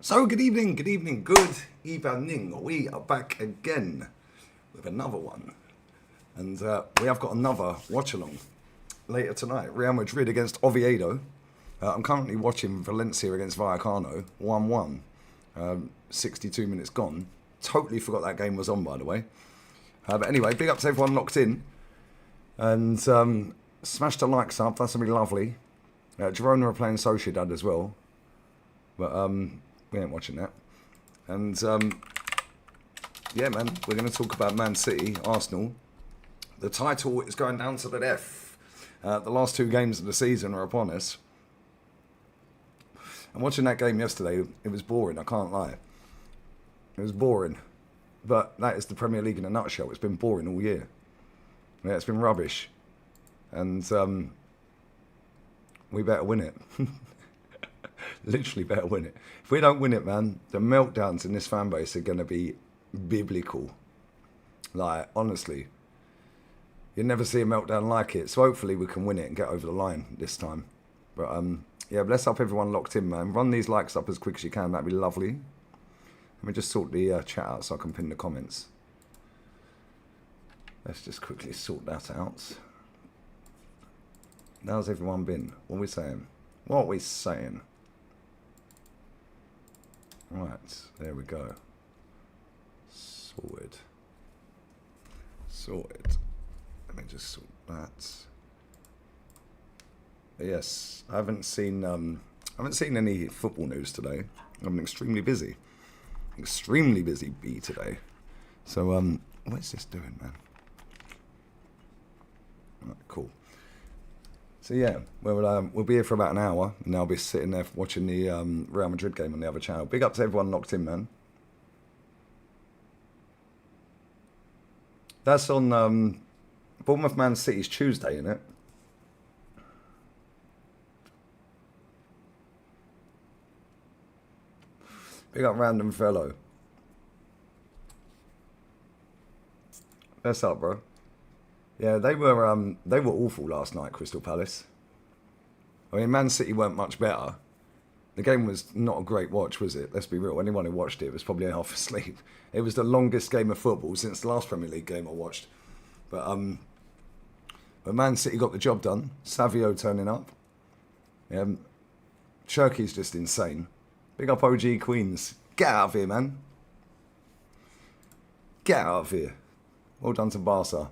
So good evening, good evening. We are back again with another one. And we have got another watch-along later tonight. Real Madrid against Oviedo. I'm currently watching Valencia against Vallecano, 1-1. 62 minutes gone. Totally forgot that game was on, by the way. But anyway, big up to everyone locked in. And smash the likes up, that's going to be lovely. Girona are playing Sociedad as well. But we ain't watching that. And yeah, man, we're going to talk about Man City, Arsenal. The title is going down to the death. The last two games of the season are upon us. And watching that game yesterday, it was boring, I can't lie. It was boring. But that is the Premier League in a nutshell. It's been boring all year. Yeah, it's been rubbish. And we better win it. Literally better win it. If we don't win it, man, the meltdowns in this fan base are going to be biblical. Like, honestly. You'll never see a meltdown like it. So hopefully we can win it and get over the line this time. But yeah, bless up everyone locked in, man. Run these likes up as quick as you can. That'd be lovely. Let me just sort the chat out so I can pin the comments. Let's just quickly sort that out. How's everyone been? What are we saying? What are we saying? Right, there we go. Sorted. Sorted. Let me just sort that. Yes, I haven't seen any football news today. I'm extremely busy. Extremely busy bee today. So what's this doing, man? Right, cool. So yeah, we'll be here for about an hour, and I'll be sitting there watching the Real Madrid game on the other channel. Big up to everyone locked in, man. That's on Bournemouth Man City's Tuesday, isn't it? Big up Random Fellow. What's up, bro? Yeah, they were awful last night, Crystal Palace. I mean, Man City weren't much better. The game was not a great watch, was it? Let's be real. Anyone who watched it was probably half asleep. It was the longest game of football since the last Premier League game I watched. But Man City got the job done. Savio turning up. Cherky's just insane. Big up OG Queens. Get out of here, man. Get out of here. Well done to Barca.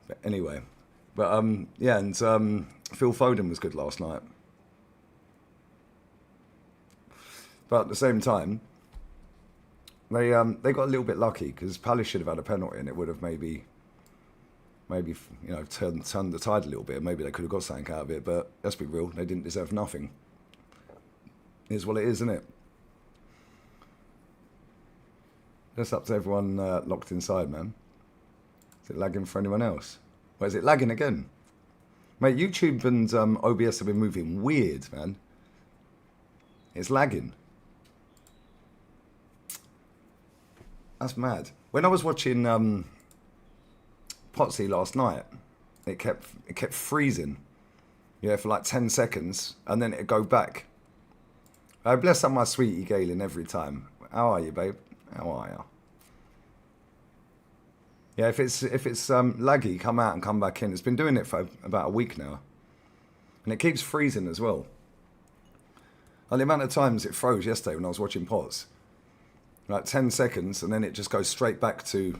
But anyway, yeah, and Phil Foden was good last night. But at the same time, they got a little bit lucky because Palace should have had a penalty and it would have maybe you know turned the tide a little bit. Maybe they could have got something out of it. But let's be real, they didn't deserve nothing. It's what it is, isn't it? That's up to everyone locked inside, man. Is it lagging for anyone else? Or is it lagging again? Mate, YouTube and OBS have been moving weird, man. It's lagging. That's mad. When I was watching Potsy last night, it kept freezing. Yeah, for like 10 seconds, and then it'd go back. I bless up my sweetie Galen every time. How are you, babe? How are you? Yeah, if it's laggy, come out and come back in. It's been doing it for about a week now. And it keeps freezing as well. And the amount of times it froze yesterday when I was watching Pots. Like 10 seconds, and then it just goes straight back to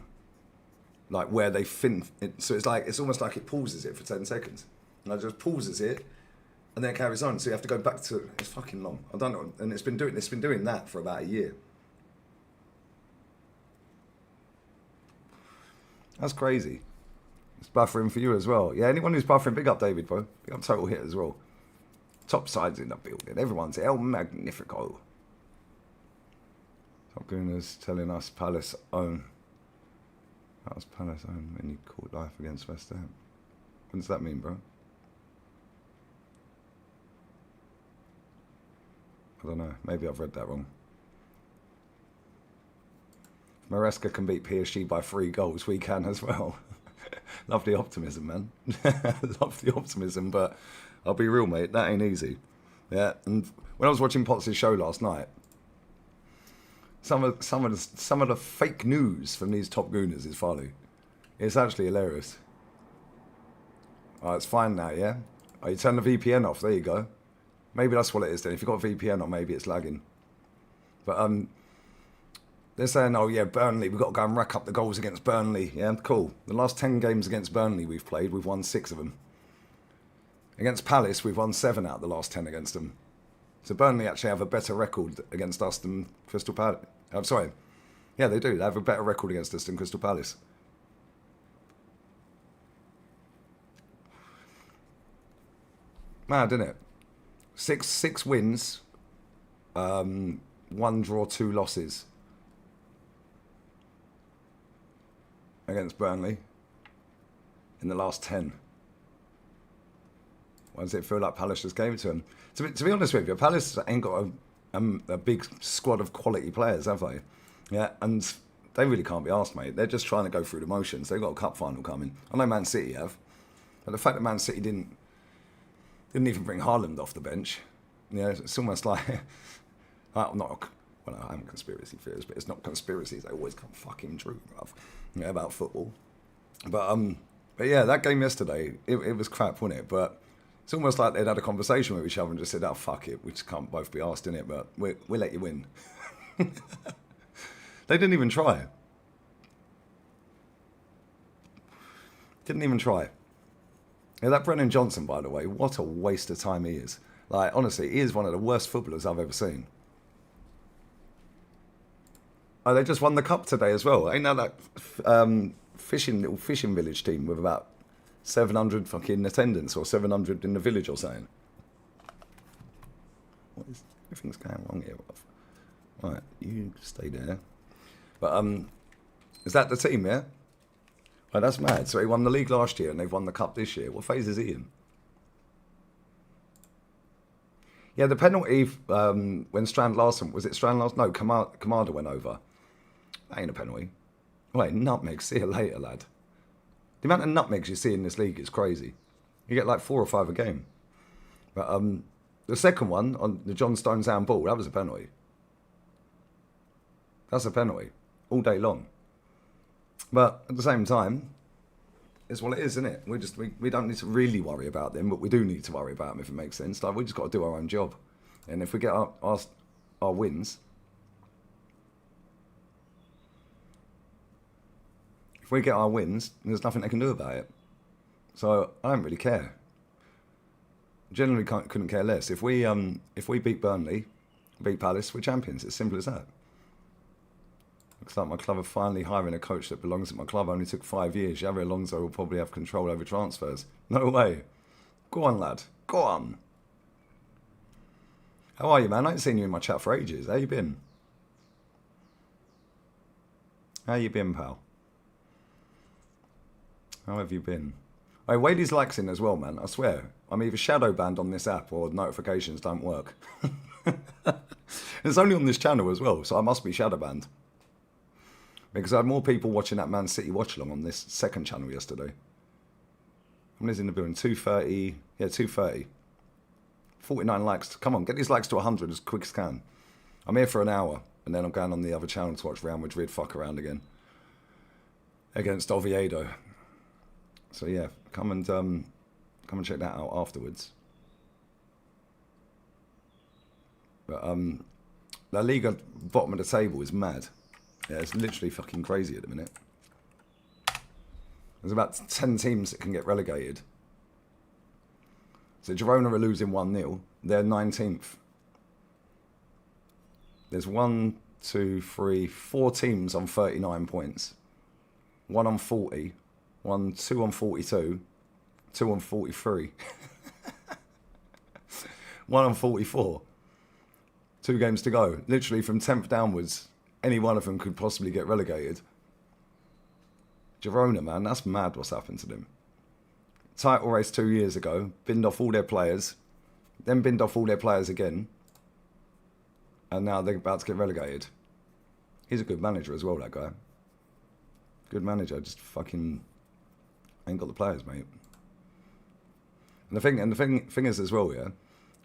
like where they fin it. So it's almost like it pauses it for 10 seconds. And it just pauses it, and then it carries on. So you have to go back to, it's fucking long. I don't know. And it's been doing that for about a year. That's crazy. It's buffering for you as well. Yeah, anyone who's buffering, big up David, bro. Big up Total Hit as well. Top sides in the building. Everyone's El Magnifico. Top Gooners telling us Palace own. That was Palace own when you caught life against West Ham. What does that mean, bro? I don't know. Maybe I've read that wrong. Maresca can beat PSG by 3 goals. We can as well. Love the optimism, man. Love the optimism, but I'll be real, mate. That ain't easy. Yeah, and when I was watching Potts' show last night, Some of the fake news from these top gooners is funny. It's actually hilarious. Alright, it's fine now, yeah? Oh, you turn the VPN off, there you go. Maybe that's what it is then. If you've got VPN on, maybe it's lagging. But they're saying, oh yeah, Burnley, we've got to go and rack up the goals against Burnley. Yeah, cool. The last 10 games against Burnley we've played, we've won 6 of them. Against Palace, we've won 7 out of the last 10 against them. So Burnley actually have a better record against us than Crystal Palace. I'm sorry. Yeah, they do. They have a better record against us than Crystal Palace. Mad, isn't it? Six wins, 1 draw, 2 losses against Burnley in the last 10. Why does it feel like Palace just gave it to him? To be honest with you, Palace ain't got a big squad of quality players, have they? Yeah, and they really can't be asked, mate. They're just trying to go through the motions. They've got a cup final coming. I know Man City have, but the fact that Man City didn't even bring Haaland off the bench, yeah, it's almost like I'm not. Well, I am conspiracy theories, but it's not conspiracies. They always come fucking true, bruv. Yeah, about football. But yeah, that game yesterday, it was crap, wasn't it? But it's almost like they'd had a conversation with each other and just said, oh, fuck it, we just can't both be asked in it, but we'll let you win. They didn't even try. Didn't even try. Yeah, that Brennan Johnson, by the way, what a waste of time he is. Like, honestly, he is one of the worst footballers I've ever seen. Oh, they just won the cup today as well. Ain't that little fishing village team with about 700 fucking attendance or 700 in the village or something? Everything's going wrong here. Right, you stay there. But is that the team? Yeah. Oh, that's mad. So he won the league last year and they've won the cup this year. What phase is he in? Yeah, the penalty when Strand Larsen, was it Strand Larsen? No, Kamada went over. That ain't a penalty. Wait, nutmeg. See you later, lad. The amount of nutmegs you see in this league is crazy. You get like 4 or 5 a game. But the second one, on the John Stones handball, that was a penalty. That's a penalty. All day long. But at the same time, it's what it is, isn't it? We don't need to really worry about them, but we do need to worry about them if it makes sense. Like, we just got to do our own job. And if we get our wins, there's nothing they can do about it. So I don't really care. Generally couldn't care less. If we beat Burnley, beat Palace, we're champions. It's simple as that. Looks like my club are finally hiring a coach that belongs at my club. Only took 5 years. Xavi Alonso will probably have control over transfers. No way. Go on, lad. Go on. How are you, man? I ain't seen you in my chat for ages. How you been? How you been, pal? How have you been? Hey, Wadey's likes in as well, man. I swear. I'm either shadow banned on this app or notifications don't work. It's only on this channel as well, so I must be shadow banned. Because I had more people watching that Man City watch-along on this second channel yesterday. How many's in the building? 230. Yeah, 230. 49 likes. Come on, get these likes to 100 as quick as can. I'm here for an hour, and then I'm going on the other channel to watch Real Madrid fuck around again. Against Oviedo. So yeah, come and check that out afterwards. But La Liga, bottom of the table, is mad. Yeah, it's literally fucking crazy at the minute. There's about 10 teams that can get relegated. So Girona are losing 1-0. They're 19th. There's 1, 2, 3, 4 teams on 39 points. 1 on 40. 2 on 42. 2 on 43. 1 on 44. 2 games to go. Literally from 10th downwards. Any one of them could possibly get relegated. Girona, man, that's mad what's happened to them. Title race 2 years ago, binned off all their players, then binned off all their players again, and now they're about to get relegated. He's a good manager as well, that guy. Good manager, just fucking ain't got the players, mate. And the thing is as well, yeah,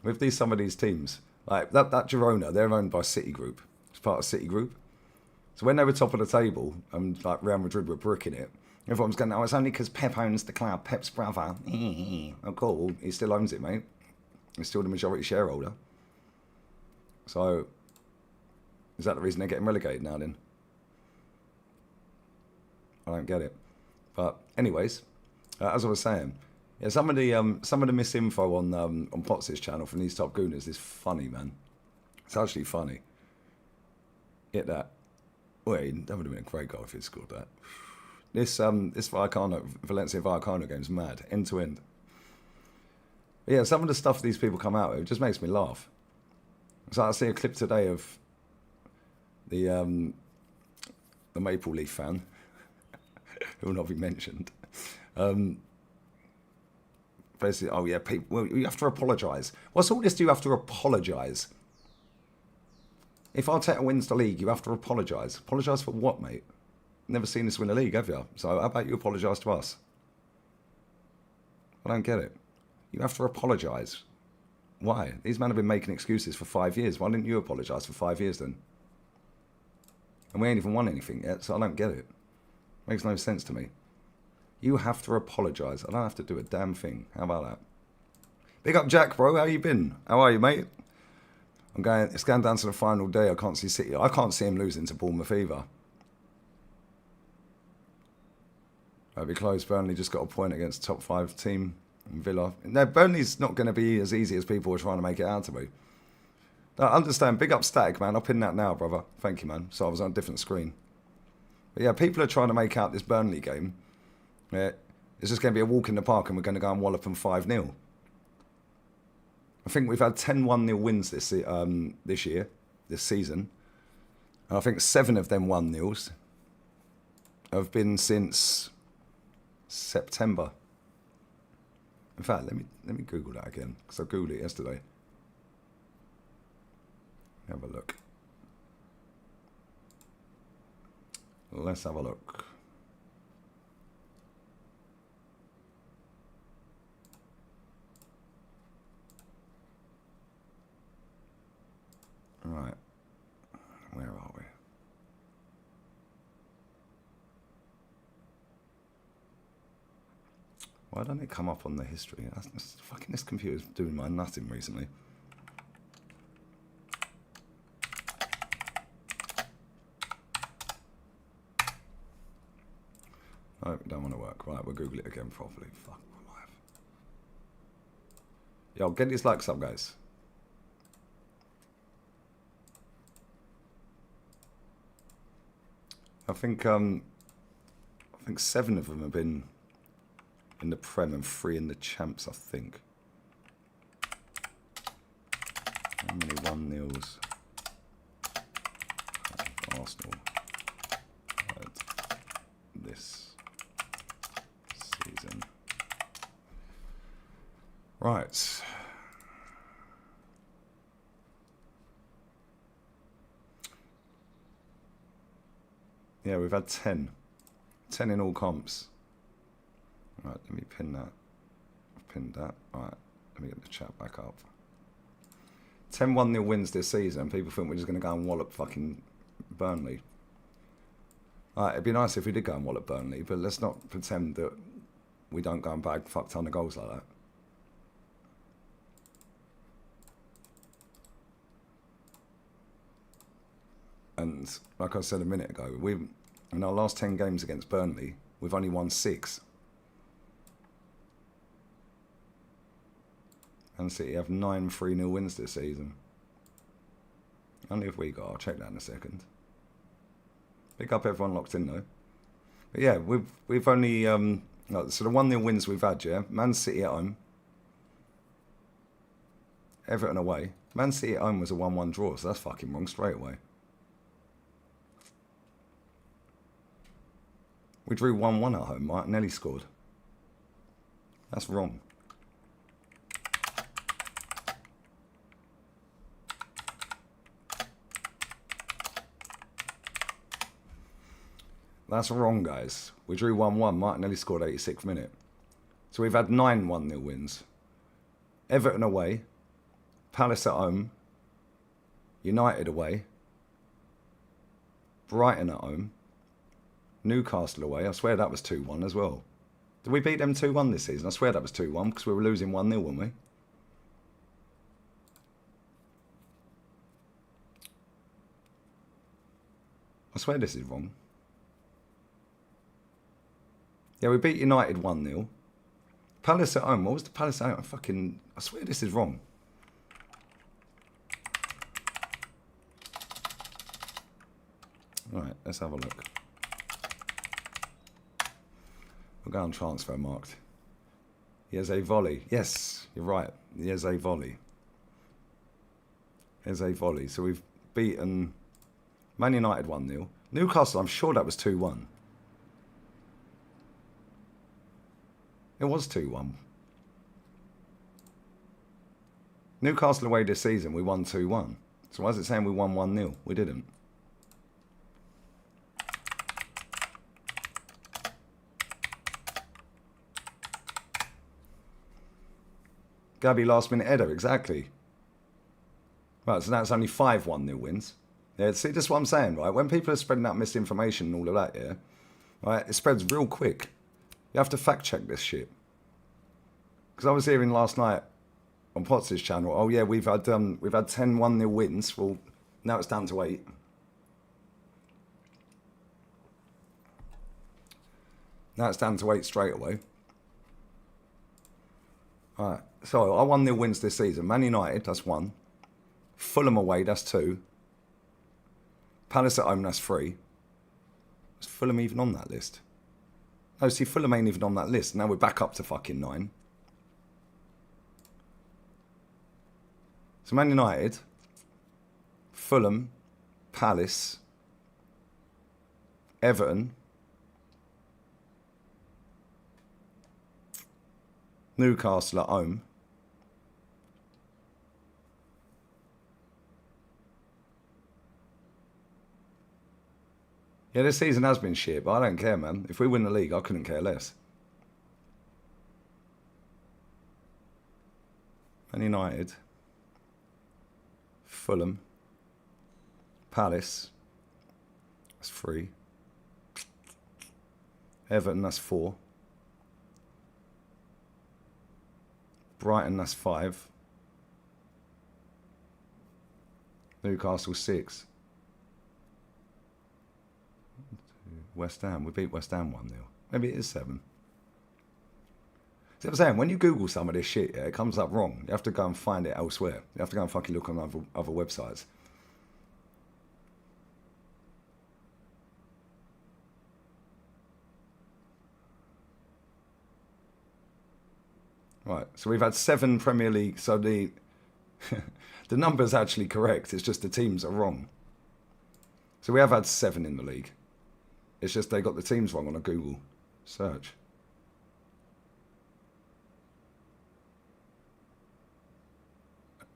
with some of these teams, like that Girona, they're owned by Citigroup. It's part of Citigroup. So when they were top of the table and like Real Madrid were bricking it, everyone's going, oh, it's only because Pep owns the club, Pep's brother. Oh, cool. He still owns it, mate. He's still the majority shareholder. So is that the reason they're getting relegated now then? I don't get it. But anyways, as I was saying, yeah, some of the misinfo on Potts' channel from these top gooners is funny, man. It's actually funny. Hit that. Wait, that would have been a great goal if he'd scored that. This Valencia Vallecano game's mad, end to end. But yeah, some of the stuff these people come out with just makes me laugh. So I see a clip today of the Maple Leaf fan, who will not be mentioned. Basically, oh yeah, people, well, you have to apologise. What's all this? Do you have to apologise? If Arteta wins the league, you have to apologise. Apologise for what, mate? Never seen us win a league, have you? So how about you apologise to us? I don't get it. You have to apologise. Why? These men have been making excuses for 5 years. Why didn't you apologise for 5 years then? And we ain't even won anything yet, so I don't get it. Makes no sense to me. You have to apologise. I don't have to do a damn thing. How about that? Big up Jack, bro. How you been? How are you, mate? It's going down to the final day. I can't see City. I can't see him losing to Bournemouth either. That'd be close. Burnley just got a point against top 5 team in Villa. No, Burnley's not going to be as easy as people are trying to make it out to be. I understand. Big up Static, man. I'll pin that now, brother. Thank you, man. So I was on a different screen. But yeah, people are trying to make out this Burnley game. Yeah, it's just going to be a walk in the park and we're going to go and wallop them 5-0. I think we've had 10 1-0 wins this year, this season. And I think 7 of them 1-0s have been since September. In fact, let me Google that again, because I Googled it yesterday. Have a look. Let's have a look. Right. Where are we? Why don't it come up on the history? Fucking this computer's doing my nothing recently. No, it don't want to work. Right, we'll Google it again properly. Fuck my life. Yo, get these likes up, guys. I think 7 of them have been in the Prem and 3 in the Champs, I think. How many 1-0s? Arsenal had this season. Right. Yeah, we've had 10. 10 in all comps. Right, let me pin that. I've pinned that. Right, let me get the chat back up. 10 1-0 wins this season. People think we're just going to go and wallop fucking Burnley. Right, it'd be nice if we did go and wallop Burnley, but let's not pretend that we don't go and bag a fuck ton of goals like that. And like I said a minute ago, in our last 10 games against Burnley, we've only won 6. Man City have 9 3-0 wins this season. How many have we got? I'll check that in a second. Pick up everyone locked in though. But yeah, we've only so the 1-0 wins we've had, yeah. Man City at home, Everton away. Man City at home was a 1-1 draw, so that's fucking wrong straight away. We drew 1-1 at home. Martinelli scored. That's wrong. That's wrong, guys. We drew 1-1. Martinelli scored 86th minute. So we've had 9 1-0 wins. Everton away. Palace at home. United away. Brighton at home. Newcastle away. I swear that was 2-1 as well. Did we beat them 2-1 this season? I swear that was 2-1 because we were losing 1-0, weren't we? I swear this is wrong. Yeah, we beat United 1-0. Palace at home. What was the Palace at home? I swear this is wrong. Right, let's have a look. We'll go on transfer marked. Here's a volley. Yes, you're right. Here's a volley. Here's a volley. So we've beaten Man United 1-0. Newcastle, I'm sure that was 2-1. It was 2-1. Newcastle away this season, we won 2-1. So why is it saying we won 1-0? We didn't. Gabby last minute header, exactly. Right, so now it's only 5 1-0 wins. Yeah, see, this is what I'm saying, right? When people are spreading out misinformation and all of that, yeah, right, it spreads real quick. You have to fact check this shit. Because I was hearing last night on Potts' channel, oh yeah, we've had 10 1-0 wins. Well, now it's down to 8. Now it's down to 8 straight away. All right, so our 1-0 wins this season. Man United, that's 1. Fulham away, that's 2. Palace at home, that's 3. Is Fulham even on that list? No, see, Fulham ain't even on that list. Now we're back up to fucking 9. So Man United, Fulham, Palace, Everton, Newcastle at home. Yeah, this season has been shit, but I don't care, man. If we win the league, I couldn't care less. Man United, Fulham, Palace, that's 3. Everton, that's 4. Brighton, that's 5. Newcastle, 6. West Ham, we beat West Ham 1-0. Maybe it is 7. See what I'm saying? When you Google some of this shit, yeah, it comes up wrong. You have to go and find it elsewhere. You have to go and fucking look on other websites. Right, so we've had 7 Premier League, so the the number's actually correct, it's just the teams are wrong. So we have had 7 in the league. It's just they got the teams wrong on a Google search.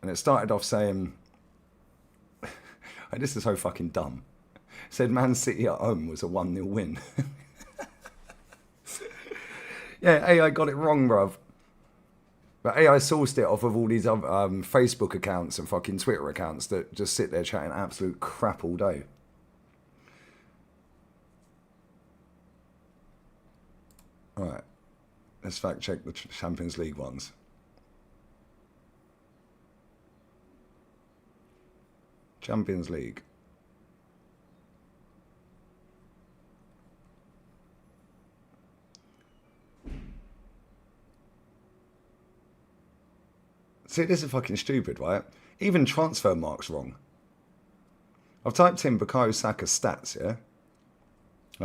And it started off saying, this is so fucking dumb. It said Man City at home was a 1-0 win. Yeah, AI got it wrong, bruv. But AI sourced it off of all these other Facebook accounts and fucking Twitter accounts that just sit there chatting absolute crap all day. Alright, let's fact check the Champions League ones. Champions League. See, this is fucking stupid, right? Even transfer marks wrong. I've typed in Bukayo Saka's stats, yeah?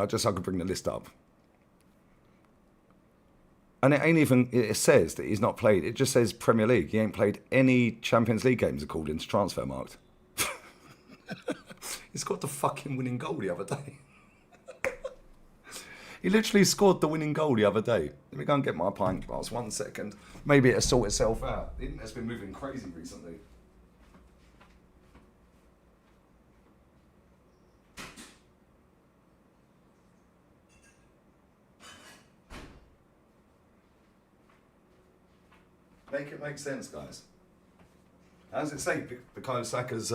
Just so I can bring the list up. And it ain't even, it says that he's not played. It just says Premier League. He ain't played any Champions League games according to transfer marked. He scored the fucking winning goal the other day. He literally scored the winning goal the other day. Let me go and get my pint glass. 1 second. Maybe it'll sort itself out. The internet's been moving crazy recently. Make it make sense, guys. How does it say Bukayo Saka's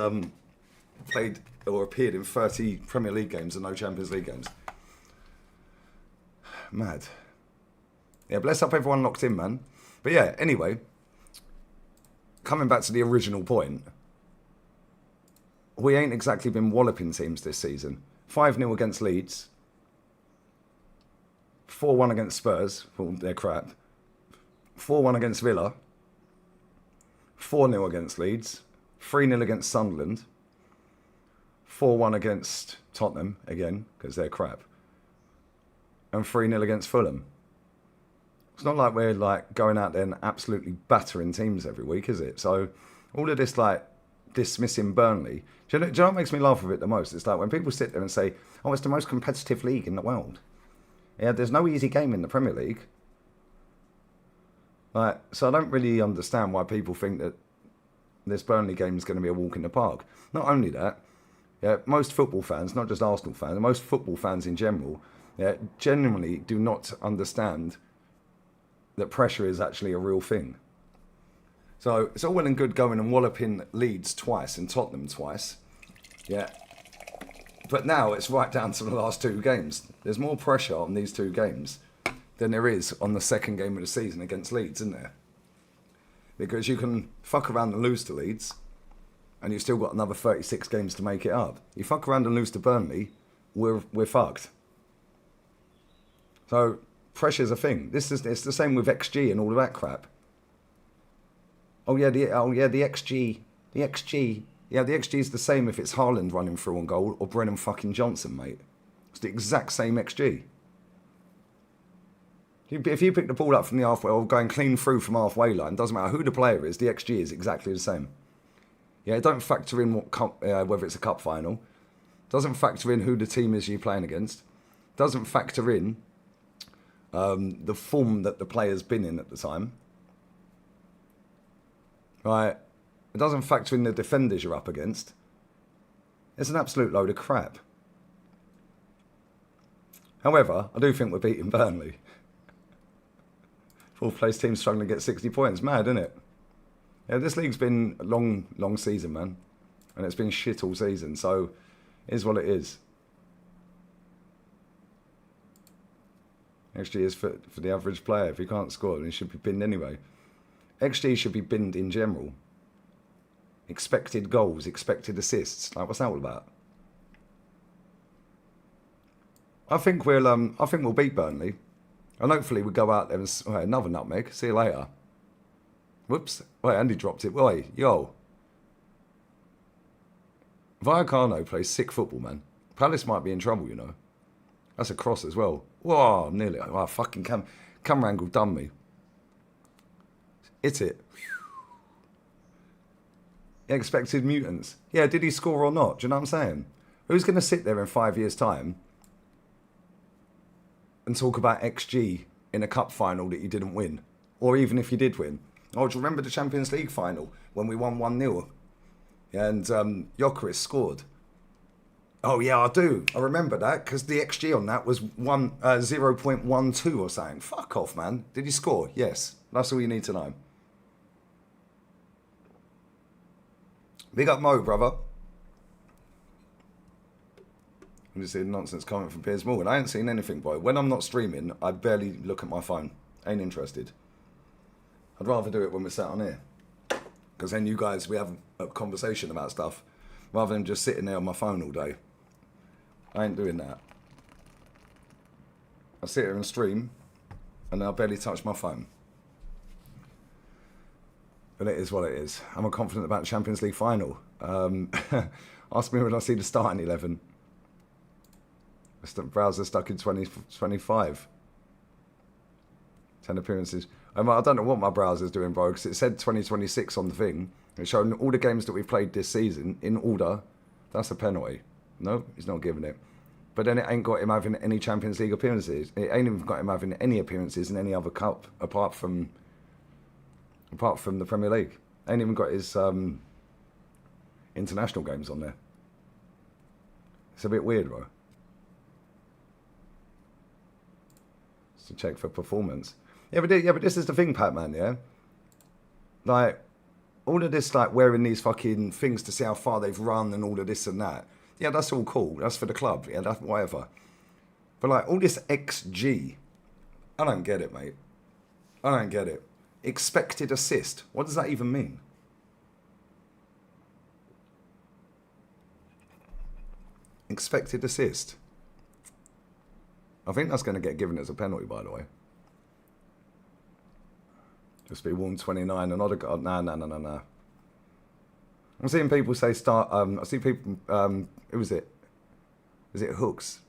played or appeared in 30 Premier League games and no Champions League games. Mad. Yeah, bless up everyone locked in, man. But yeah, anyway, coming back to the original point, we ain't exactly been walloping teams this season. 5-0 against Leeds. 4-1 against Spurs. Well, they're crap. 4-1 against Villa. 4-0 against Leeds. 3-0 against Sunderland. 4-1 against Tottenham, again, because they're crap. And 3-0 against Fulham. It's not like we're like going out there and absolutely battering teams every week, is it? So all of this like dismissing Burnley. Do you know what makes me laugh with it the most? It's like when people sit there and say, oh, it's the most competitive league in the world. Yeah, there's no easy game in the Premier League. Like, so I don't really understand why people think that this Burnley game is going to be a walk in the park. Not only that, yeah, most football fans, not just Arsenal fans, most football fans in general, yeah, genuinely do not understand that pressure is actually a real thing. So it's all well and good going and walloping Leeds twice and Tottenham twice. Yeah. But now it's right down to the last two games. There's more pressure on these two games than there is on the second game of the season against Leeds, isn't there? Because you can fuck around and lose to Leeds and you've still got another 36 games to make it up. You fuck around and lose to Burnley, we're fucked. So pressure's a thing. It's the same with XG and all of that crap. The XG. Yeah, the XG is the same if it's Haaland running through on goal or Brennan fucking Johnson, mate. It's the exact same XG. If you pick the ball up from the halfway or going clean through from halfway line, doesn't matter who the player is, the XG is exactly the same. Yeah, it don't factor in whether it's a cup final. Doesn't factor in who the team is you're playing against. Doesn't factor in the form that the player's been in at the time. Right? It doesn't factor in the defenders you're up against. It's an absolute load of crap. However, I do think we're beating Burnley. Fourth place team struggling to get 60 points. Mad, isn't it? Yeah, this league's been a long season, man. And it's been shit all season. So, it is what it is. XG is for the average player. If he can't score, then he should be binned anyway. XG should be binned in general. Expected goals, expected assists. Like, what's that all about? I think we'll beat Burnley. And hopefully we go out there and... Oh, another nutmeg. See you later. Whoops. Wait, Andy dropped it. Wait, yo. Vallecano plays sick football, man. Palace might be in trouble, you know. That's a cross as well. Whoa, nearly. Oh, fucking camera angle done me. Hit it. Expected mutants. Yeah, did he score or not? Do you know what I'm saying? Who's going to sit there in 5 years' time and talk about XG in a cup final that you didn't win? Or even if you did win? Oh, do you remember the Champions League final when we won 1-0? And Gyökeres scored. Oh, yeah, I do. I remember that because the XG on that was 0.12 or something. Fuck off, man. Did he score? Yes. That's all you need to know. Big up Mo, brother. I'm just seeing nonsense comment from Piers Morgan. I ain't seen anything, boy. When I'm not streaming, I barely look at my phone. Ain't interested. I'd rather do it when we're sat on here. Because then you guys, we have a conversation about stuff rather than just sitting there on my phone all day. I ain't doing that. I sit here and stream and I barely touch my phone. But it is what it is. I'm confident about the Champions League final. Ask me when I see the starting 11. The browser stuck in 2025. 10 appearances. I don't know what my browser's doing, bro, because it said 2026 on the thing. It's showing all the games that we've played this season in order. That's a penalty. No, he's not giving it. But then it ain't got him having any Champions League appearances. It ain't even got him having any appearances in any other cup apart from the Premier League. Ain't even got his international games on there. It's a bit weird, bro. Just to check for performance. Yeah, but this is the thing, Pat, man, yeah? Like, all of this, like wearing these fucking things to see how far they've run and all of this and that. Yeah, that's all cool. That's for the club. Yeah, that's whatever. But like all this XG, I don't get it, mate. I don't get it. Expected assist. What does that even mean? Expected assist. I think that's going to get given as a penalty, by the way. Just be warned 29 and Odegaard. Nah. I'm seeing people say start. I see people. Who was it? Was it Hooks?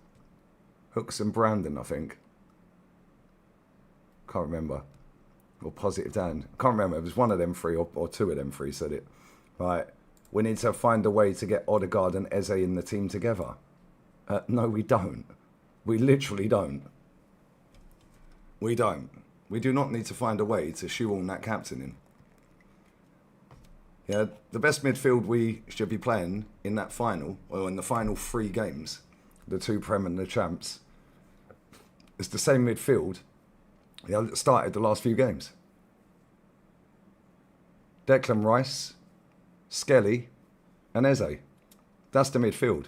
Hooks and Brandon, I think. Can't remember. Or Positive Dan. Can't remember. It was one of them three or two of them three said it. Right. We need to find a way to get Odegaard and Eze in the team together. No, we don't. We literally don't. We don't. We do not need to find a way to shoehorn that captain in. Yeah, the best midfield we should be playing in that final, or in the final 3 games, the 2 Prem and the Champs, is the same midfield that started the last few games. Declan Rice, Skelly, and Eze. That's the midfield.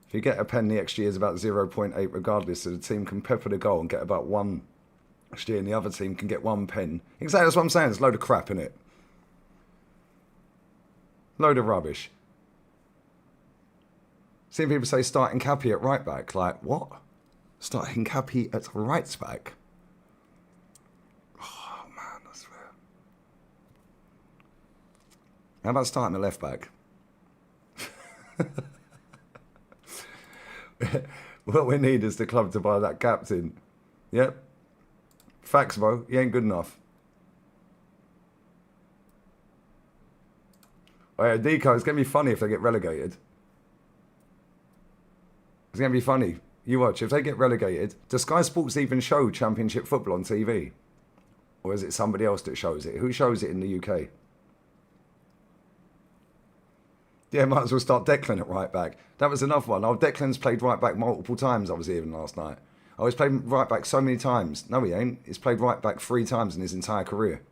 If you get a pen, the XG is about 0.8 regardless, so the team can pepper the goal and get about 1 XG, and the other team can get 1 pen. Exactly, that's what I'm saying. It's a load of crap, innit? Load of rubbish. Seeing people say starting Cappy at right back. Like, what? Starting Cappy at right back? Oh, man, I swear. How about starting the left back? What we need is the club to buy that captain. Yep. Facts, bro. He ain't good enough. Oh yeah, Deco, it's going to be funny if they get relegated. It's going to be funny. You watch. If they get relegated, does Sky Sports even show Championship football on TV? Or is it somebody else that shows it? Who shows it in the UK? Yeah, might as well start Declan at right back. That was another one. Oh, Declan's played right back multiple times, I was hearing last night. Oh, he's played right back so many times. No, he ain't. He's played right back 3 times in his entire career.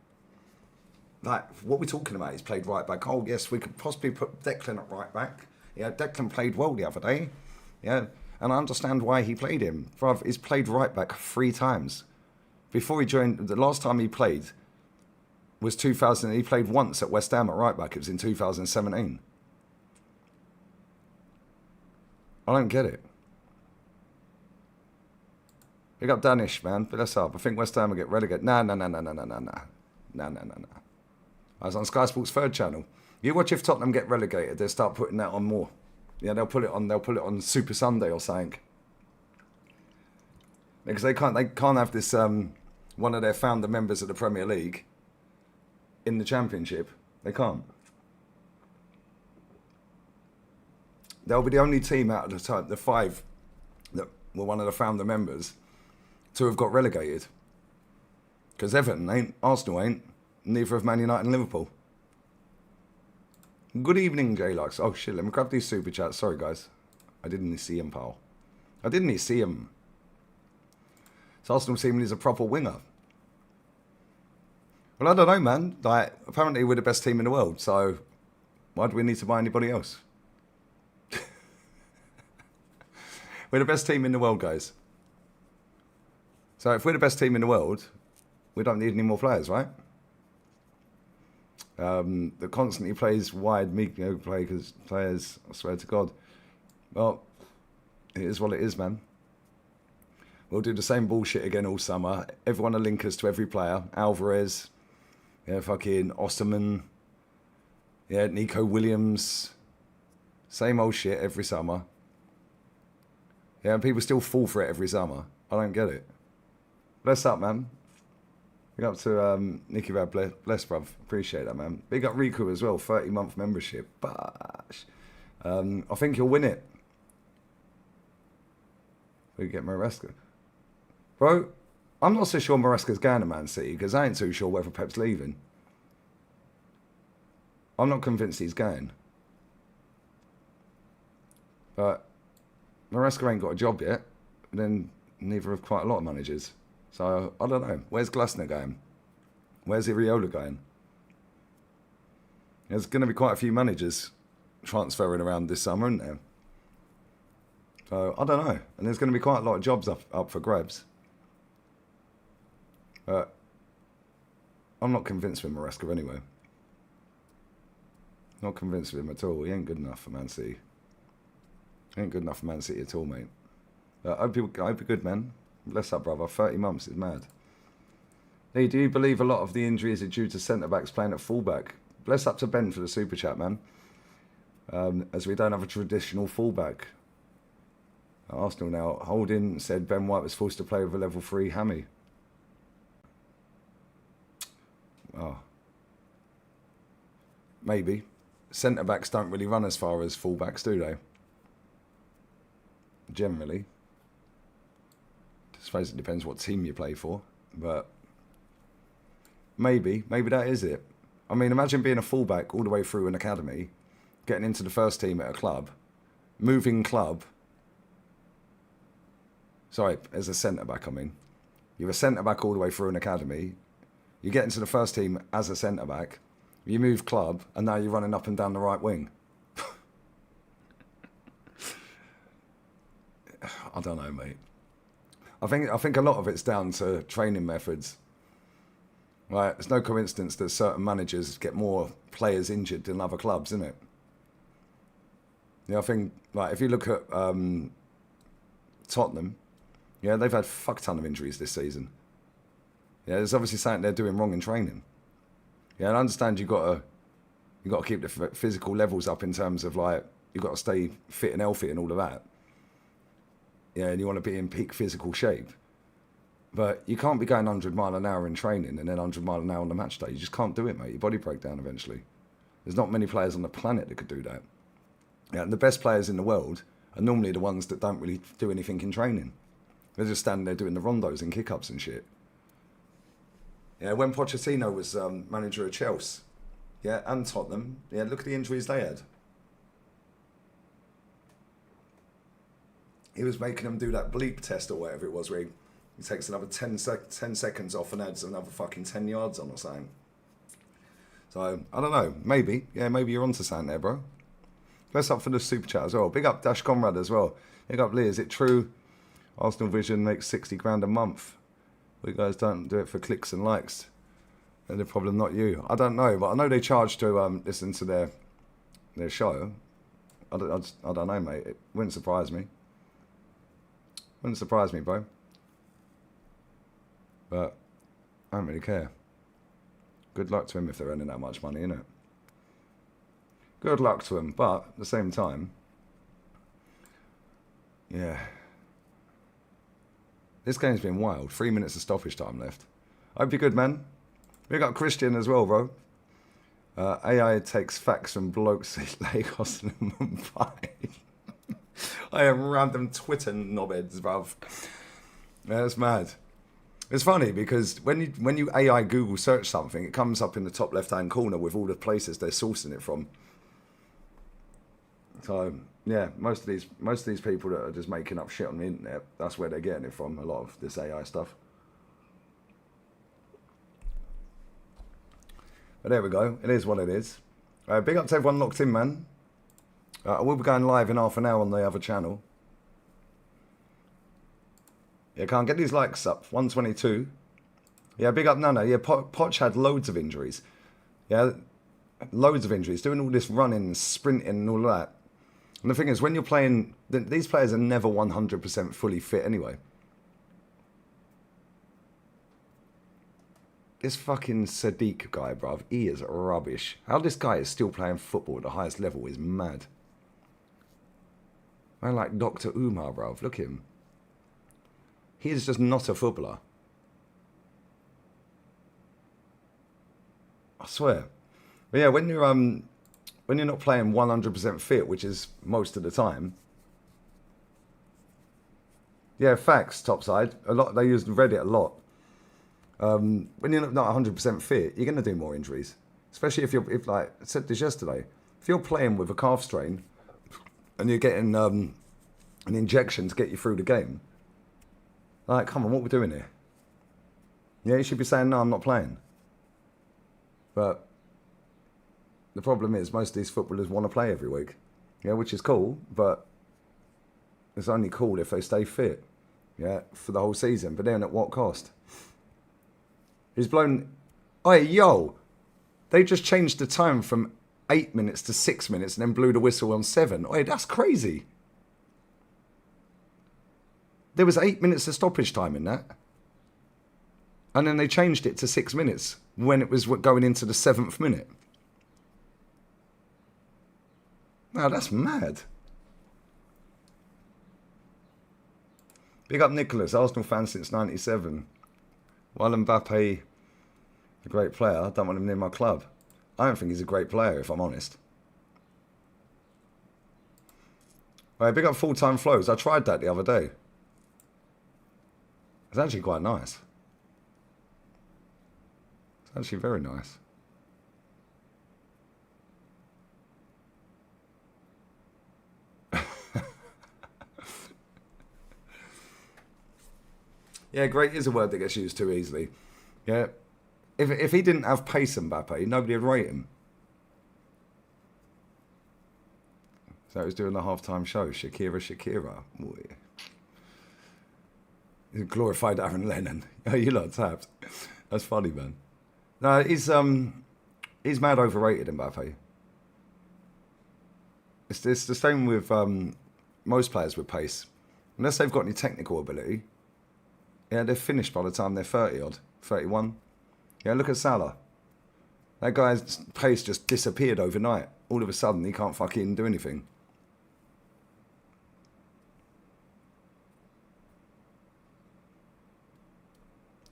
Like, what we're talking about, he's played right back. Oh, yes, we could possibly put Declan at right back. Yeah, Declan played well the other day. Yeah, and I understand why he played him. Bruv, he's played right back 3 times. Before he joined, the last time he played was 2000. He played once at West Ham at right back. It was in 2017. I don't get it. Big up Danish, man. But that's up. I think West Ham will get relegated. Nah. I was on Sky Sports' 3rd channel. You watch if Tottenham get relegated, they'll start putting that on more. Yeah, they'll put it on Super Sunday or something. Because they can't have this one of their founder members of the Premier League in the Championship. They can't. They'll be the only team out of the 5 that were one of the founder members to have got relegated. Because Everton ain't, Arsenal ain't, neither have Man United and Liverpool. Good evening, J-Lux. Oh shit, let me grab these super chats. Sorry guys. I didn't see him, pal. I didn't see him. So Arsenal team is a proper winger. Well, I don't know, man. Like, apparently we're the best team in the world, so why do we need to buy anybody else? We're the best team in the world, guys. So if we're the best team in the world, we don't need any more players, right? That constantly plays wide, players, I swear to God. Well, it is what it is, man. We'll do the same bullshit again all summer. Everyone will link us to every player. Alvarez, yeah, fucking Osterman, yeah, Nico Williams. Same old shit every summer. Yeah, and people still fall for it every summer. I don't get it. Bless up, man. Big up to Nicky Rad, bless, bruv. Appreciate that, man. Big up Riku as well, 30-month membership. Bash. I think he'll win it. We get Maresca. Bro, I'm not so sure Maresca's going to Man City because I ain't too sure whether Pep's leaving. I'm not convinced he's going. But Maresca ain't got a job yet. And then neither have quite a lot of managers. So, I don't know. Where's Glasner going? Where's Iriola going? There's going to be quite a few managers transferring around this summer, isn't there? So, I don't know. And there's going to be quite a lot of jobs up for grabs. But I'm not convinced with Maresca anyway. Not convinced with him at all. He ain't good enough for Man City. He ain't good enough for Man City at all, mate. I hope you're good, man. Bless up, brother. 30 months is mad. Hey, do you believe a lot of the injuries are due to centre-backs playing at full-back? Bless up to Ben for the super chat, man. As we don't have a traditional full-back. Arsenal now. Holding said Ben White was forced to play with a level 3 hammy. Oh. Maybe. Centre-backs don't really run as far as full-backs, do they? Generally. I suppose it depends what team you play for. But maybe that is it. I mean, imagine being a full-back all the way through an academy, getting into the first team at a club, moving club. Sorry, as a centre-back, I mean. You're a centre-back all the way through an academy. You get into the first team as a centre-back. You move club, and now you're running up and down the right wing. I don't know, mate. I think a lot of it's down to training methods. Right? It's no coincidence that certain managers get more players injured than other clubs, isn't it? Yeah, I think like if you look at Tottenham, yeah, they've had a fuck ton of injuries this season. Yeah, there's obviously something they're doing wrong in training. Yeah, and I understand you've got to keep the physical levels up in terms of like you've got to stay fit and healthy and all of that. Yeah, and you want to be in peak physical shape. But you can't be going 100 mile an hour in training and then 100 mile an hour on the match day. You just can't do it, mate. Your body break down eventually. There's not many players on the planet that could do that. Yeah, and the best players in the world are normally the ones that don't really do anything in training. They're just standing there doing the rondos and kick-ups and shit. Yeah, when Pochettino was manager of Chelsea, yeah, and Tottenham, yeah, look at the injuries they had. He was making them do that bleep test or whatever it was, where he takes another 10 seconds off and adds another fucking 10 yards on or something. So, I don't know. Maybe. Yeah, maybe you're onto something there, bro. Bless up for the super chat as well. Big up Dash Conrad as well. Big up Lee. Is it true Arsenal Vision makes 60 grand a month? You guys don't do it for clicks and likes. And the problem, not you. I don't know, but I know they charge to listen to their show. I don't know, mate. It wouldn't surprise me. Wouldn't surprise me, bro. But I don't really care. Good luck to him if they're earning that much money, innit? Good luck to him, but at the same time, yeah. This game's been wild. 3 minutes of stoppage time left. Hope you're good, man. We got Christian as well, bro. AI takes facts from blokes in Lagos and Mumbai. I am random Twitter knobheads, bruv. Yeah, that's mad. It's funny because when you AI Google search something, it comes up in the top left-hand corner with all the places they're sourcing it from. So yeah, most of these people that are just making up shit on the internet, that's where they're getting it from. A lot of this AI stuff. But there we go. It is what it is. Big up to everyone locked in, man. I will be going live in half an hour on the other channel. Yeah, can't get these likes up. 122. Yeah, big up Nana. Yeah, Poch had loads of injuries. Yeah, loads of injuries. Doing all this running and sprinting and all that. And the thing is, when you're playing, these players are never 100% fully fit anyway. This fucking Sadiq guy, bruv, he is rubbish. How this guy is still playing football at the highest level is mad. Man, like Dr. Umar, bruv, look at him. He is just not a footballer. I swear. But yeah, when you're not playing 100% fit, which is most of the time. Yeah, facts, topside. A lot, they use Reddit a lot. When you're not 100% fit, you're going to do more injuries. Especially if like I said this yesterday, if you're playing with a calf strain and you're getting an injection to get you through the game, like, come on, what are we doing here? Yeah, you should be saying, no, I'm not playing. But the problem is most of these footballers want to play every week. Yeah, which is cool, but it's only cool if they stay fit. Yeah, for the whole season. But then at what cost? He's blown... Oi, yo! They just changed the time from 8 minutes to 6 minutes and then blew the whistle on 7. Oi, that's crazy. There was 8 minutes of stoppage time in that. And then they changed it to 6 minutes when it was going into the 7th minute. Now, that's mad. Big up Nicholas, Arsenal fan since 97. While Mbappe, a great player, I don't want him near my club. I don't think he's a great player, if I'm honest. Right, big up full-time flows. I tried that the other day. It's actually quite nice. It's actually very nice. Yeah, great is a word that gets used too easily. Yeah. If he didn't have pace, Mbappe, nobody would rate him. So he was doing the halftime show. Shakira. Boy. He's glorified Aaron Lennon. Oh, you lot tapped. That's funny, man. No, he's mad overrated, Mbappe. It's the same with most players with pace. Unless they've got any technical ability, yeah, they're finished by the time they're 30 odd, 31. Yeah, look at Salah. That guy's pace just disappeared overnight. All of a sudden, he can't fucking do anything.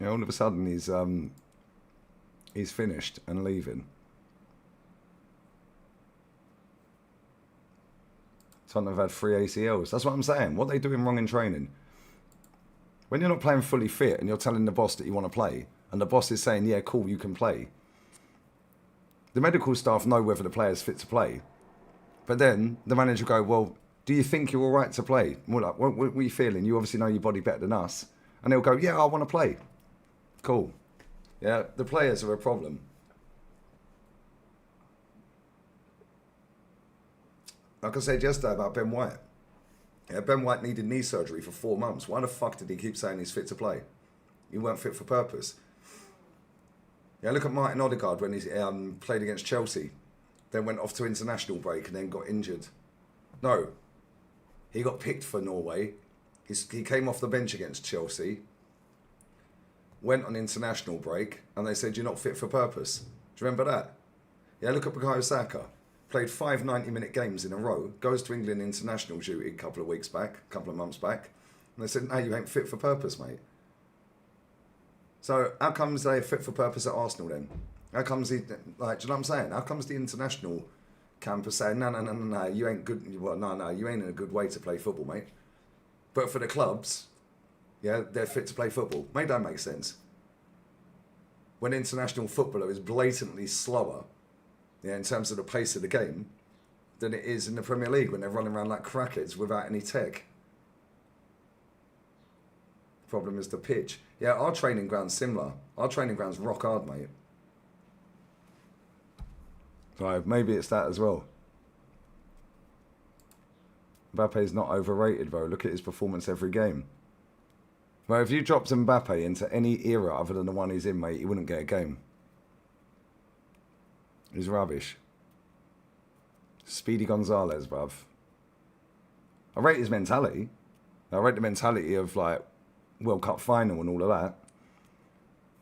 Yeah, all of a sudden, he's finished and leaving. Some have had 3 ACLs. That's what I'm saying. What are they doing wrong in training? When you're not playing fully fit and you're telling the boss that you want to play, and the boss is saying, yeah, cool, you can play, the medical staff know whether the player's fit to play. But then the manager will go, well, do you think you're all right to play? Well, like, what are you feeling? You obviously know your body better than us. And they'll go, yeah, I want to play. Cool. Yeah, the players are a problem. Like I said yesterday about Ben White. Yeah, Ben White needed knee surgery for 4 months. Why the fuck did he keep saying he's fit to play? He weren't fit for purpose. Yeah, look at Martin Odegaard when he played against Chelsea. Then went off to international break and then got injured. No. He got picked for Norway. He came off the bench against Chelsea. Went on international break and they said, you're not fit for purpose. Do you remember that? Yeah, look at Bukayo Saka. Played 5 90-minute games in a row. Goes to England international duty a couple of months back. And they said, no, you ain't fit for purpose, mate. So how comes they're fit for purpose at Arsenal then? How comes he, like, do you know what I'm saying? How comes the international camp is saying, no, you ain't good, well, no, you ain't in a good way to play football, mate. But for the clubs, yeah, they're fit to play football. Mate, that makes sense. When international footballer is blatantly slower, yeah, in terms of the pace of the game, than it is in the Premier League when they're running around like crackheads without any tech. Problem is the pitch. Yeah, our training ground's similar. Our training ground's rock hard, mate. So maybe it's that as well. Mbappe's not overrated, though. Look at his performance every game. Well, if you dropped Mbappe into any era other than the one he's in, mate, he wouldn't get a game. He's rubbish. Speedy Gonzalez, bruv. I rate his mentality. I rate the mentality of, like, World Cup final and all of that.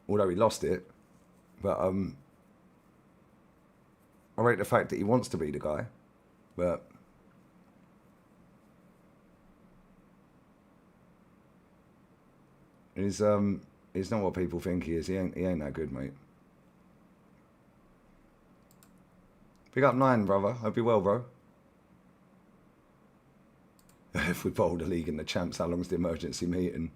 Although he lost it. But, I rate the fact that he wants to be the guy. But he's not what people think he is. He ain't that good, mate. Pick up 9, brother. Hope you're well, bro. If we bowled the league and the champs, how long's the emergency meeting?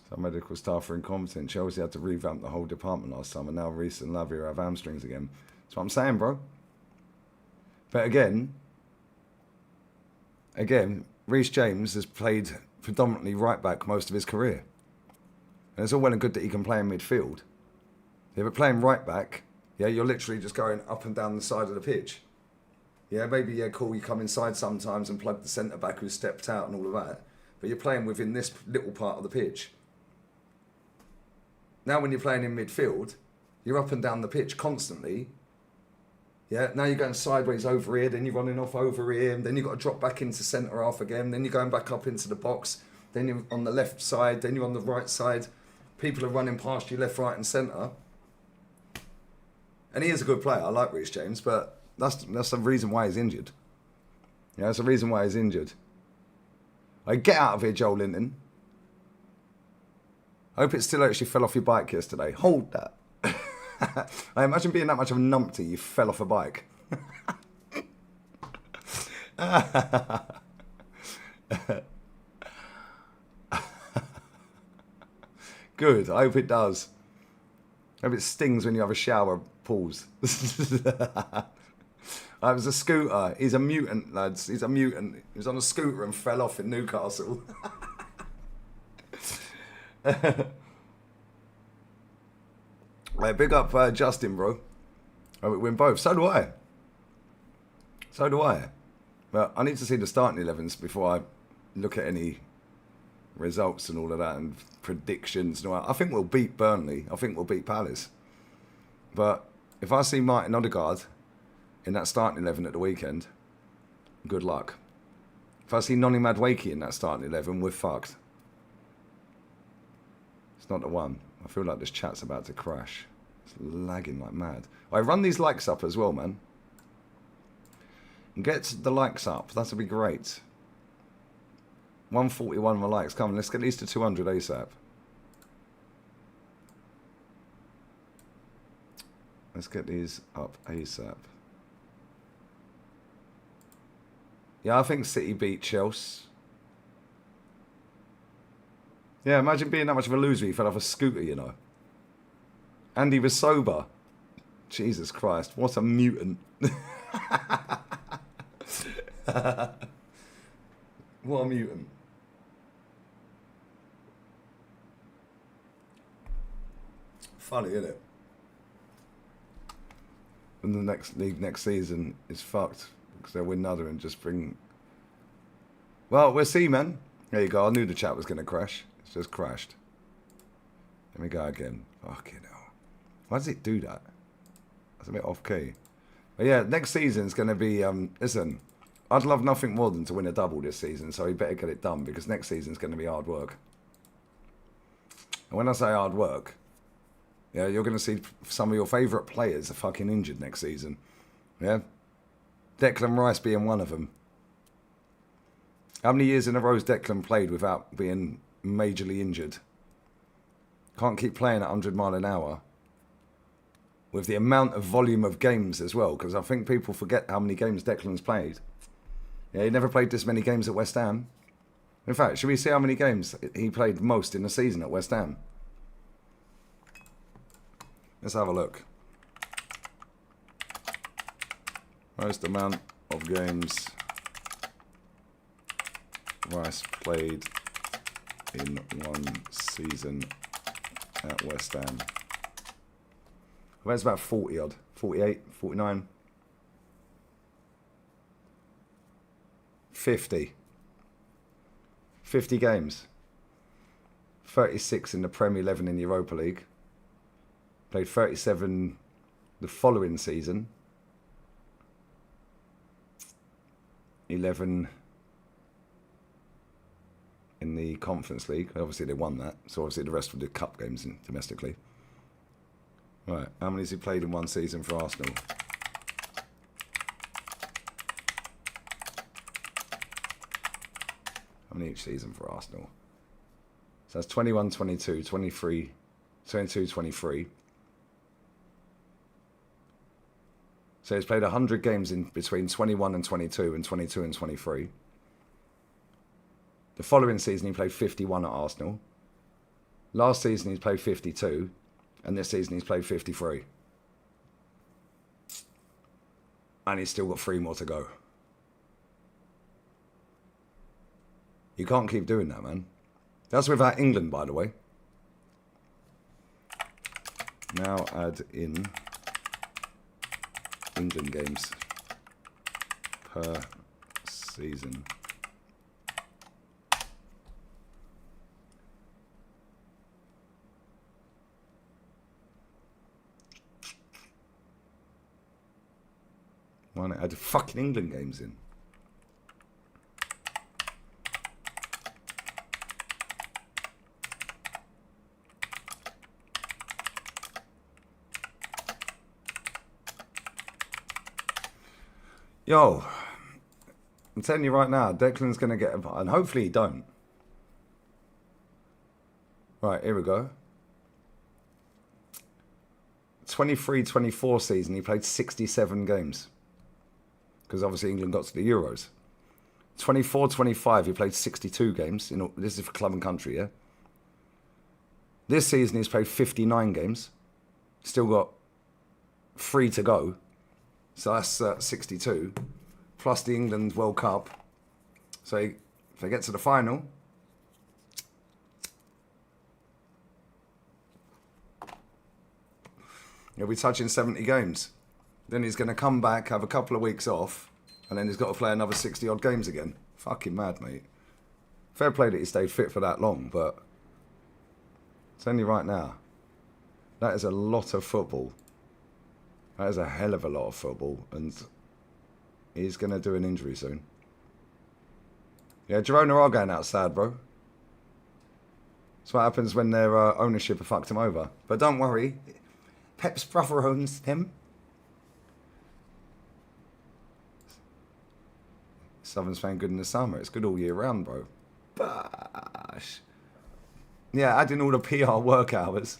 Some medical staff are incompetent. Chelsea had to revamp the whole department last summer. Now Reece and Lavia have hamstrings again. That's what I'm saying, bro. But again, Reece James has played predominantly right back most of his career. And it's all well and good that he can play in midfield. Yeah, but playing right back, yeah, you're literally just going up and down the side of the pitch. Yeah, maybe, yeah, cool, you come inside sometimes and plug the centre-back who's stepped out and all of that. But you're playing within this little part of the pitch. Now when you're playing in midfield, you're up and down the pitch constantly. Yeah, now you're going sideways over here, then you're running off over here, and then you've got to drop back into centre half again, then you're going back up into the box, then you're on the left side, then you're on the right side. People are running past you left, right and centre. And he is a good player, I like Reece James, but that's the reason why he's injured. Yeah, that's the reason why he's injured. Get out of here, Joel Linton. I hope it still actually fell off your bike yesterday. Hold that. I imagine being that much of a numpty, you fell off a bike. Good, I hope it does. I hope it stings when you have a shower. Pause. It was a scooter. He's a mutant, lads. He's a mutant. He was on a scooter and fell off in Newcastle. Hey, big up Justin, bro. Oh, we win both. So do I. So do I. But I need to see the starting 11s before I look at any results and all of that and predictions and all that. I think we'll beat Burnley. I think we'll beat Palace. But if I see Martin Odegaard in that starting 11 at the weekend, good luck. If I see Noni Madueke in that starting 11, we're fucked. It's not the one. I feel like this chat's about to crash. It's lagging like mad. I run these likes up as well, man. Get the likes up. That'll be great. 141 my likes. Come on, let's get these to 200 ASAP. Let's get these up ASAP. Yeah, I think City beat Chelsea. Yeah, imagine being that much of a loser. He fell off a scooter, you know. And he was sober. Jesus Christ, what a mutant. What a mutant. Funny, isn't it? And the next league next season is fucked because they'll win another and just bring. Well, we'll see, man. There you go. I knew the chat was going to crash. It's just crashed. Let me go again. Fucking hell. Why does it do that? That's a bit off key. But yeah, next season's going to be. Listen, I'd love nothing more than to win a double this season, so he better get it done because next season's going to be hard work. And when I say hard work, yeah, you're going to see some of your favourite players are fucking injured next season. Yeah? Declan Rice being one of them. How many years in a row has Declan played without being majorly injured? Can't keep playing at 100 mile an hour. With the amount of volume of games as well, because I think people forget how many games Declan's played. Yeah, he never played this many games at West Ham. In fact, should we see how many games he played most in a season at West Ham? Let's have a look. Most amount of games Rice played in one season at West Ham. I bet it's about 40 odd. 48, 49. 50. 50 games. 36 in the Premier 11 in the Europa League. Played 37 the following season. 11 in the Conference League. Obviously they won that. So obviously the rest were the cup games domestically. Right, how many has he played in one season for Arsenal? How many each season for Arsenal? So that's 21, 22, 23, 22, 23. So he's played 100 games in between 21 and 22 and 22 and 23. The following season he played 51 at Arsenal. Last season he's played 52. And this season he's played 53. And he's still got 3 more to go. You can't keep doing that, man. That's without England, by the way. Now add in England games per season. Why not add fucking England games in? Yo, I'm telling you right now, Declan's going to get a... And hopefully he don't. Right, here we go. 23-24 season, he played 67 games. Because obviously England got to the Euros. 24-25, he played 62 games. This is for club and country, yeah? This season, he's played 59 games. Still got 3 to go. So that's 62. Plus the England World Cup. So if they get to the final... he'll be touching 70 games. Then he's going to come back, have a couple of weeks off, and then he's got to play another 60-odd games again. Fucking mad, mate. Fair play that he stayed fit for that long, but... it's only right now. That is a lot of football. That is a hell of a lot of football, and he's going to do an injury soon. Yeah, Girona are going outside, bro. That's what happens when their ownership have fucked him over. But don't worry, Pep's brother owns him. Southern Spain good in the summer. It's good all year round, bro. Bash. Yeah, adding all the PR work hours.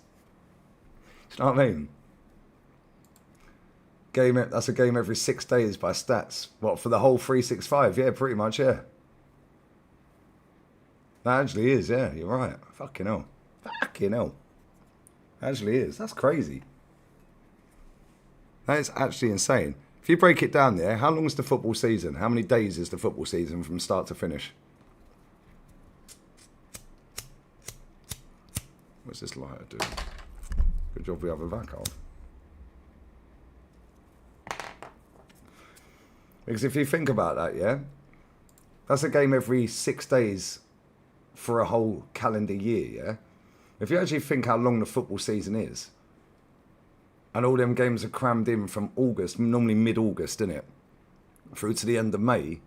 Do you know what I mean? That's a game every 6 days by stats. What, for the whole 365? Yeah, pretty much, yeah. That actually is, yeah, you're right. Fucking hell. Fucking hell. Actually is. That's crazy. That is actually insane. If you break it down there, how long is the football season? How many days is the football season from start to finish? What's this lighter doing? Good job we have a vacuum. Because if you think about that, yeah, that's a game every 6 days for a whole calendar year, yeah? If you actually think how long the football season is, and all them games are crammed in from August, normally mid-August, isn't it? Through to the end of May,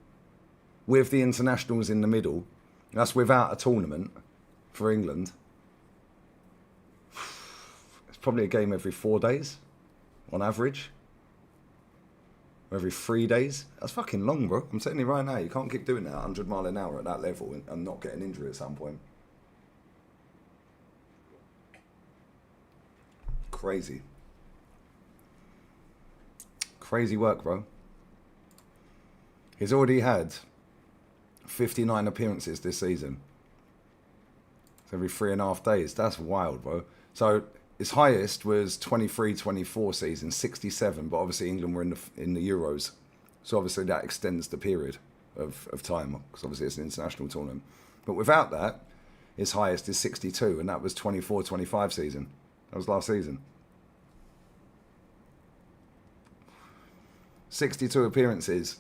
with the internationals in the middle, that's without a tournament for England. It's probably a game every 4 days, on average. Every 3 days. That's fucking long, bro. I'm telling you right now, you can't keep doing that 100 mile an hour at that level and not get an injury at some point. Crazy. Crazy work, bro. He's already had 59 appearances this season. It's every 3.5 days. That's wild, bro. So his highest was 23-24 season, 67, but obviously England were in the Euros. So obviously that extends the period of time, because obviously it's an international tournament. But without that, his highest is 62, and that was 24-25 season. That was last season. 62 appearances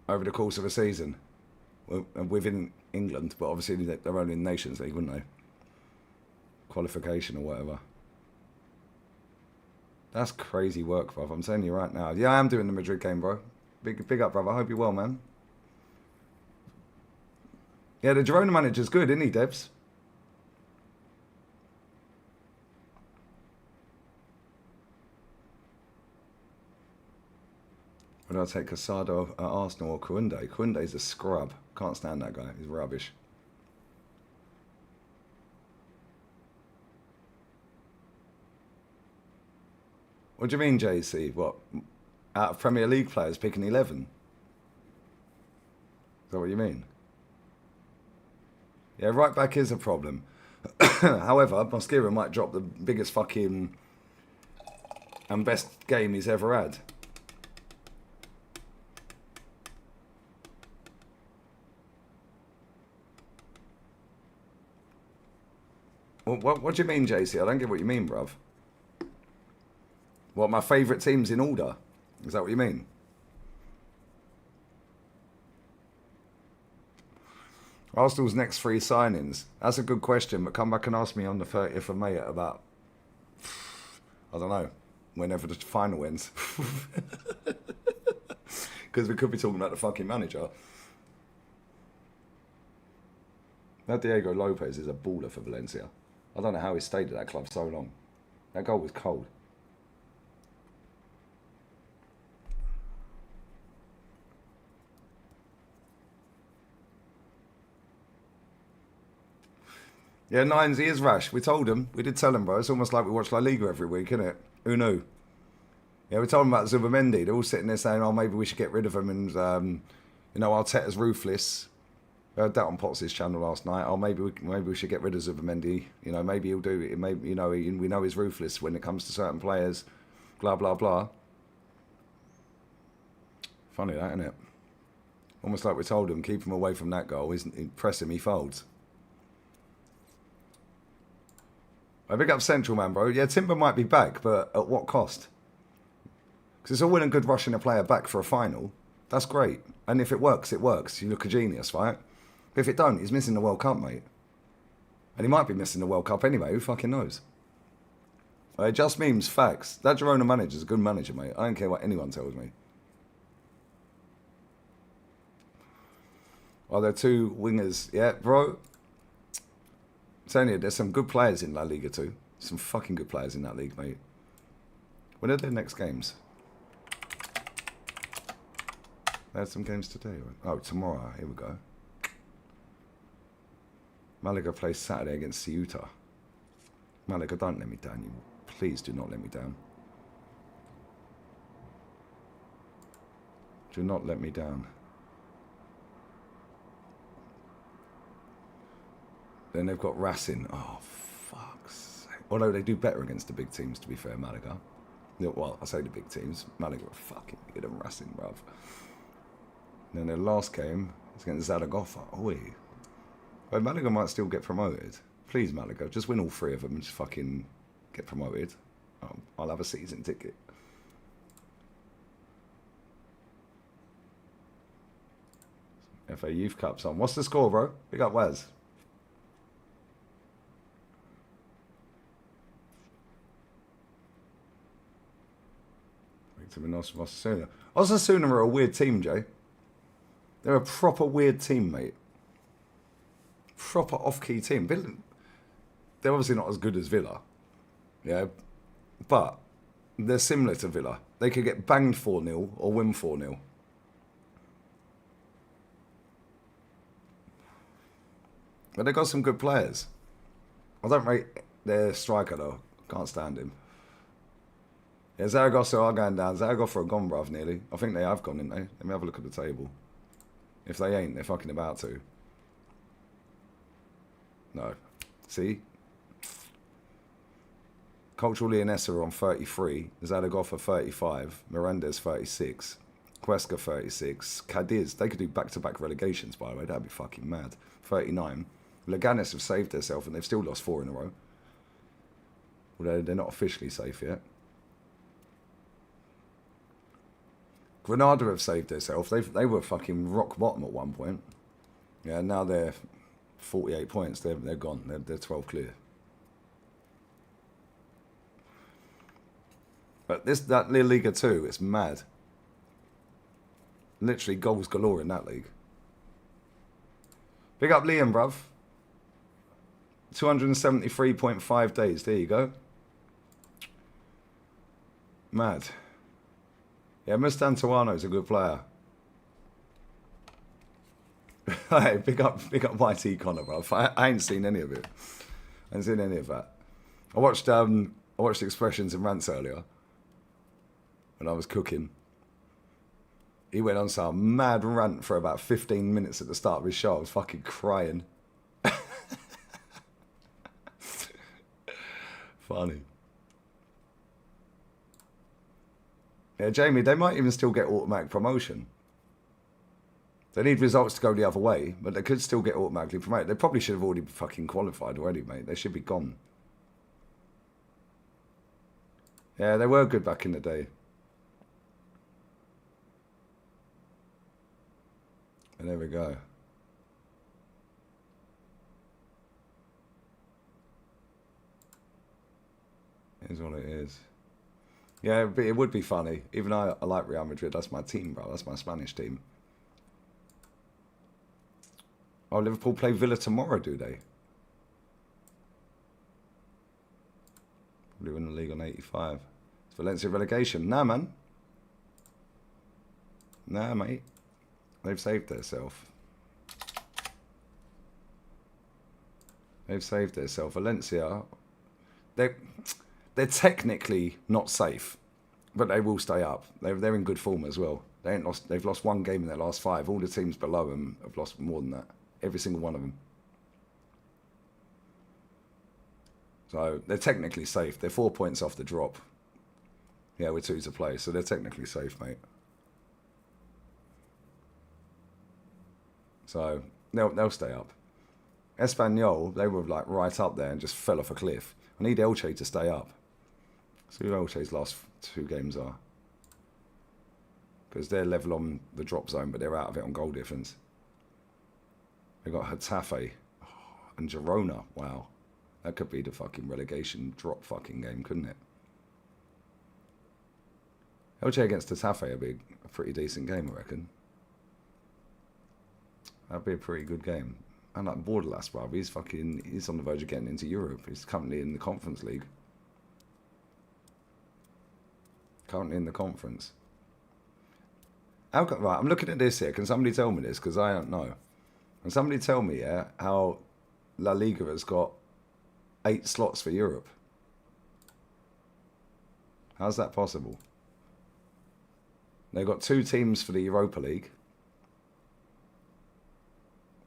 over the course of a season within England, but obviously they're only in Nations League, wouldn't they? Qualification or whatever. That's crazy work, bruv. I'm telling you right now. Yeah, I am doing the Madrid game, bro. Big up, brother. I hope you're well, man. Yeah, the Girona manager's good, isn't he, Debs? Would I take Casado at Arsenal or Kounde? Kounde's a scrub. Can't stand that guy. He's rubbish. What do you mean, JC? What? Out of Premier League players picking 11? Is that what you mean? Yeah, right back is a problem. However, Mosquera might drop the biggest fucking and best game he's ever had. What do you mean, JC? I don't get what you mean, bruv. What, my favourite teams in order? Is that what you mean? Arsenal's next 3 signings. That's a good question, but come back and ask me on the 30th of May at about, I don't know, whenever the final ends. Because we could be talking about the fucking manager. That Diego Lopez is a baller for Valencia. I don't know how he stayed at that club so long. That goal was cold. Yeah, Nines, he is rash. We told him. We did tell him, bro. It's almost like we watch La Liga every week, isn't it? Who knew? Yeah, we told him about Zubamendi. They're all sitting there saying, oh, maybe we should get rid of him. And, you know, Arteta's ruthless. I heard that on Potts' channel last night. Oh, maybe we should get rid of Zubamendi. You know, maybe he'll do it. Maybe, you know, we know he's ruthless when it comes to certain players. Blah, blah, blah. Funny that, isn't it? Almost like we told him, keep him away from that goal. Press him, he folds. I big up Central, man, bro. Yeah, Timber might be back, but at what cost? Because it's all well and good rushing a player back for a final. That's great. And if it works, it works. You look a genius, right? But if it don't, he's missing the World Cup, mate. And he might be missing the World Cup anyway. Who fucking knows? Just memes, facts. That Girona manager's a good manager, mate. I don't care what anyone tells me. Are there 2 wingers? Yeah, bro. I'm telling you, there's some good players in La Liga too. Some fucking good players in that league, mate. When are their next games? They had some games today. Oh, tomorrow. Here we go. Malaga plays Saturday against Ceuta. Malaga, don't let me down. You please do not let me down. Do not let me down. Then they've got Racing. Oh, fuck's sake. Although they do better against the big teams, to be fair, Malaga. Well, I say the big teams. Malaga are fucking good and Racing, bruv. And then their last game is against Zaragoza. Oi. But Malaga might still get promoted. Please, Malaga, just win all 3 of them and just fucking get promoted. I'll have a season ticket. FA Youth Cup's on. What's the score, bro? Big up, Wes. Osasuna. Osasuna are a weird team, Jay. They're a proper weird team, mate. Proper off-key team. They're obviously not as good as Villa. Yeah. But they're similar to Villa. They could get banged 4-0 or win 4-0. But they've got some good players. I don't rate their striker, though. Can't stand him. Yeah, Zaragoza are going down. Zaragoza are gone, bruv, nearly. I think they have gone, didn't they? Let me have a look at the table. If they ain't, they're fucking about to. No. See? Cultural Leonessa are on 33. Zaragoza 35. Miranda's 36. Cuesca 36. Cadiz, they could do back-to-back relegations, by the way. That'd be fucking mad. 39. Leganes have saved themselves and they've still lost 4 in a row. Although they're not officially safe yet. Granada have saved themselves. They were fucking rock bottom at one point. Yeah, now they're 48 points. They're gone. They're 12 clear. But that Liga 2, it's mad. Literally goals galore in that league. Big up Liam, bruv. 273.5 days. There you go. Mad. Yeah, Mustan Tuano's a good player. Hey, big up YT Connor, bro. I ain't seen any of it. I ain't seen any of that. I watched Expressions and Rants earlier when I was cooking. He went on some mad rant for about 15 minutes at the start of his show. I was fucking crying. Funny. Yeah, Jamie, they might even still get automatic promotion. They need results to go the other way, but they could still get automatically promoted. They probably should have already fucking qualified already, mate. They should be gone. Yeah, they were good back in the day. And there we go. Here's what it is. Yeah, it would be funny. Even I like Real Madrid. That's my team, bro. That's my Spanish team. Oh, Liverpool play Villa tomorrow, do they? Probably win the league on 85. It's Valencia relegation. Nah, man. Nah, mate. They've saved themselves. They've saved themselves. Valencia, they're technically not safe, but they will stay up. They're in good form as well. They've lost one game in their last 5. All the teams below them have lost more than that. Every single one of them. So they're technically safe. They're 4 points off the drop. Yeah, with 2 to play, so they're technically safe, mate. So they'll stay up. Espanyol, they were like right up there and just fell off a cliff. I need Elche to stay up. See who Elche's last 2 games are. Because they're level on the drop zone, but they're out of it on goal difference. They got Getafe and Girona. Wow. That could be the fucking relegation drop fucking game, couldn't it? Elche against Getafe would be a pretty decent game, I reckon. That'd be a pretty good game. And like Borderlass, bruv, he's on the verge of getting into Europe. He's currently in the Conference League. Currently in the conference. Right, I'm looking at this here. Can somebody tell me this? Because I don't know. Can somebody tell me, yeah, how La Liga has got 8 slots for Europe? How's that possible? They've got 2 teams for the Europa League.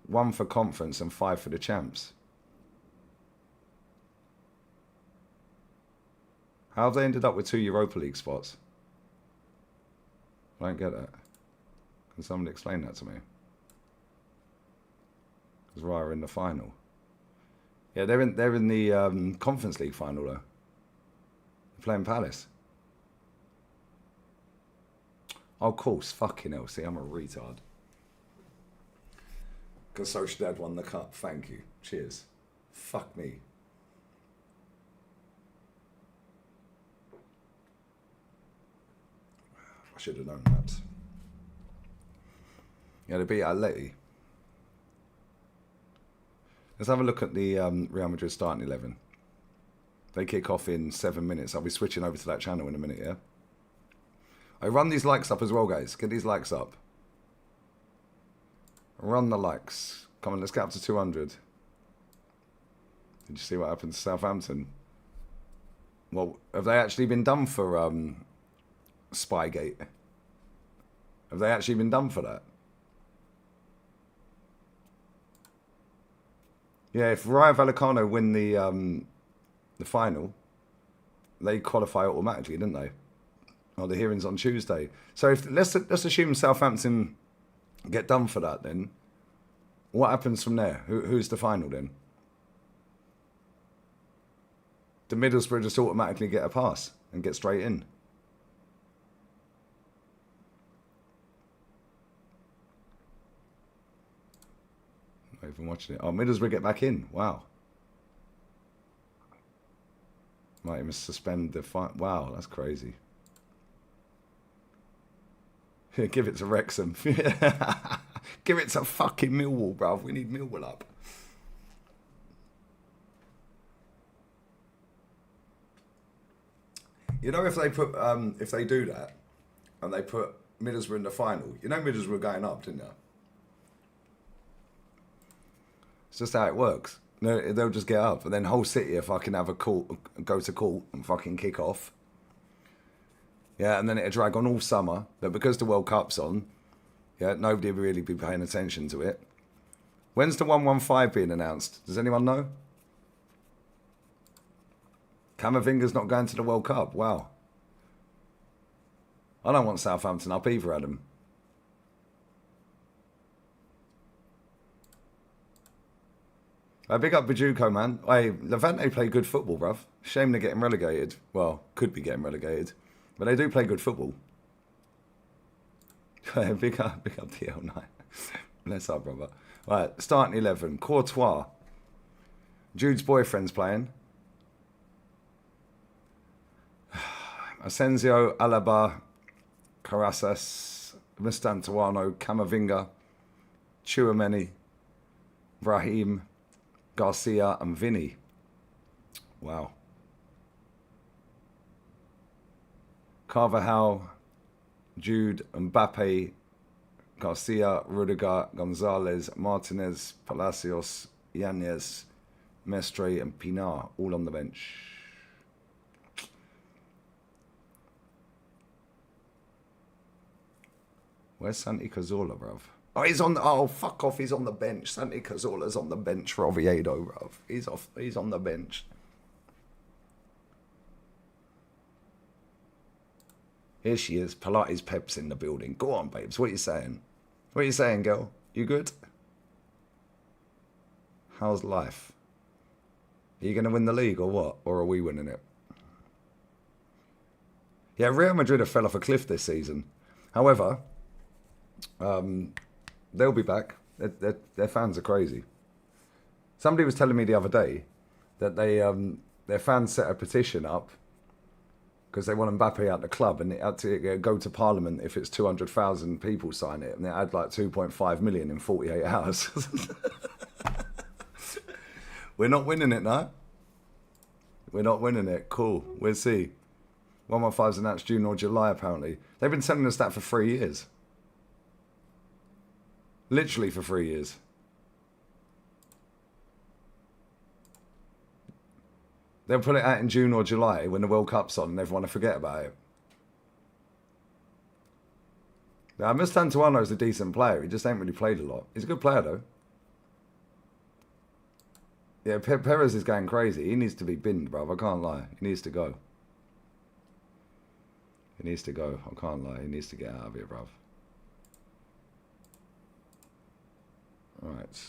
1 for conference and 5 for the champs. How have they ended up with 2 Europa League spots? I don't get that. Can somebody explain that to me? Because Raya are in the final. Yeah, they're in the Conference League final though. They're playing Palace. Oh, of course. Fucking hell. See, I'm a retard. Because Sociedad won the cup. Thank you. Cheers. Fuck me. I should have known that. Yeah, they beat Atleti. Let's have a look at the Real Madrid starting 11. They kick off in 7 minutes. I'll be switching over to that channel in a minute, yeah? I run these likes up as well, guys. Get these likes up. Run the likes. Come on, let's get up to 200. Did you see what happened to Southampton? Well, have they actually been done for Spygate? Have they actually been done for that? Yeah, if Rayo Vallecano win the final, they qualify automatically, didn't they? Oh, the hearing's on Tuesday. So if let's assume Southampton get done for that, then what happens from there? Who's the final then? Do Middlesbrough just automatically get a pass and get straight in? Not even watching it. Oh, Middlesbrough get back in. Wow. Might even suspend the fight. Wow, that's crazy. Give it to Wrexham. Give it to fucking Millwall, bruv. We need Millwall up. You know, if they do that, and they put Middlesbrough in the final, you know Middlesbrough were going up, didn't you? It's just how it works. No, they'll just get up, and then Hull City if I can have a court, go to court and fucking kick off. Yeah, and then it'll drag on all summer, but because the World Cup's on, yeah, nobody will really be paying attention to it. When's the 115 being announced? Does anyone know? Camavinga's not going to the World Cup. Wow. I don't want Southampton up either, Adam. Big up Bajuco, man. Hey, Levante play good football, bruv. Shame they're getting relegated. Well, could be getting relegated. But they do play good football. big up DL9. Bless up, brother. Right, starting 11. Courtois. Jude's boyfriend's playing. Asensio, Alaba, Carasas, Mustantuano, Camavinga, Chouameni, Brahim, Garcia and Vinny. Wow. Carvajal, Jude, Mbappe, Garcia, Rudiger, Gonzalez, Martinez, Palacios, Yanez, Mestre and Pinar all on the bench. Where's Santi Cazorla, bruv? Oh, he's on. Oh, fuck off! He's on the bench. Santi Cazorla's on the bench for Oviedo, bruv. He's off. He's on the bench. Here she is. Pilates Pep's in the building. Go on, babes. What are you saying? What are you saying, girl? You good? How's life? Are you going to win the league or what? Or are we winning it? Yeah, Real Madrid have fell off a cliff this season. However, they'll be back. Their fans are crazy. Somebody was telling me the other day that their fans set a petition up because they want Mbappe out the club, and it had to go to Parliament if it's 200,000 people sign it, and it had like 2.5 million in 48 hours. We're not winning it now. We're not winning it. Cool. We'll see. 115's announced June or July, apparently. They've been telling us that for 3 years. Literally for 3 years. They'll put it out in June or July when the World Cup's on and everyone will forget about it. Now, Mustantuano's a decent player. He just ain't really played a lot. He's a good player, though. Yeah, Perez is going crazy. He needs to be binned, bruv. I can't lie. He needs to go. He needs to go. I can't lie. He needs to get out of here, bruv. Right.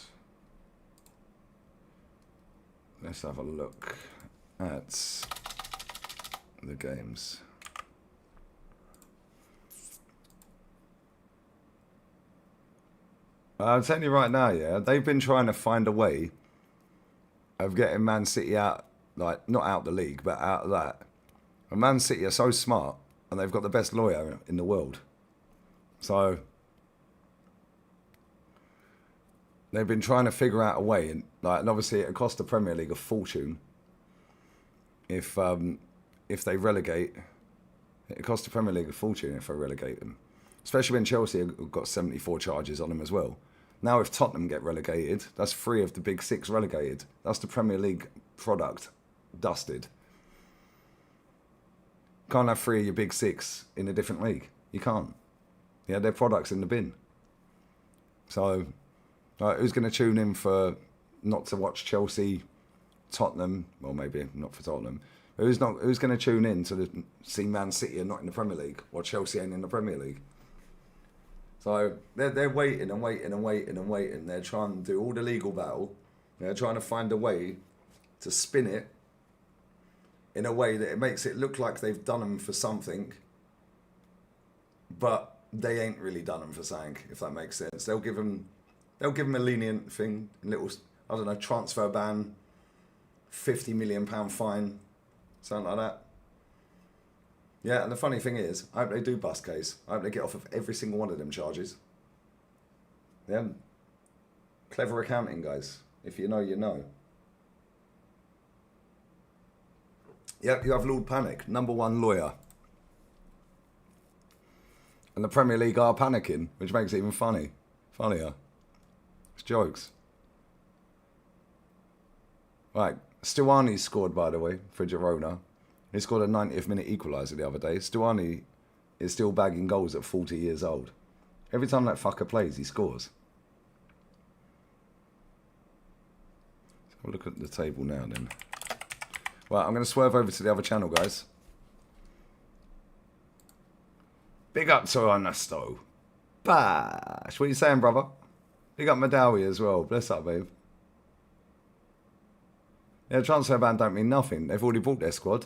Let's have a look at the games. I'm telling you right now, yeah, they've been trying to find a way of getting Man City out, like, not out the league, but out of that. And Man City are so smart, and they've got the best lawyer in the world. So they've been trying to figure out a way, and obviously it cost the Premier League a fortune. If they relegate, it costs the Premier League a fortune if they relegate them. Especially when Chelsea have got 74 charges on them as well. Now if Tottenham get relegated, that's 3 of the big 6 relegated. That's the Premier League product dusted. Can't have 3 of your big 6 in a different league. You can't. Yeah, their product's in the bin. So, who's going to tune in for not to watch Chelsea, Tottenham? Well, maybe not for Tottenham. Who's going to tune in to see Man City and not in the Premier League, or Chelsea ain't in the Premier League? So they're waiting and waiting and waiting and waiting. They're trying to do all the legal battle. They're trying to find a way to spin it in a way that it makes it look like they've done them for something, but they ain't really done them for something, if that makes sense. They'll give them a lenient thing, little, I don't know, transfer ban, £50 million fine, something like that. Yeah, and the funny thing is, I hope they do bust case. I hope they get off of every single one of them charges. Yeah. Clever accounting, guys. If you know, you know. Yep, you have Lord Panic, #1 lawyer. And the Premier League are panicking, which makes it even funnier. It's jokes. Right, Stuani scored, by the way, for Girona. He scored a 90th minute equaliser the other day. Stuani is still bagging goals at 40 years old. Every time that fucker plays, he scores. So we'll look at the table now then. Right, I'm going to swerve over to the other channel, guys. Big up to Ernesto. Bash. What are you saying, brother? Big up Madawi as well. Bless up, babe. Yeah, transfer ban don't mean nothing. They've already bought their squad.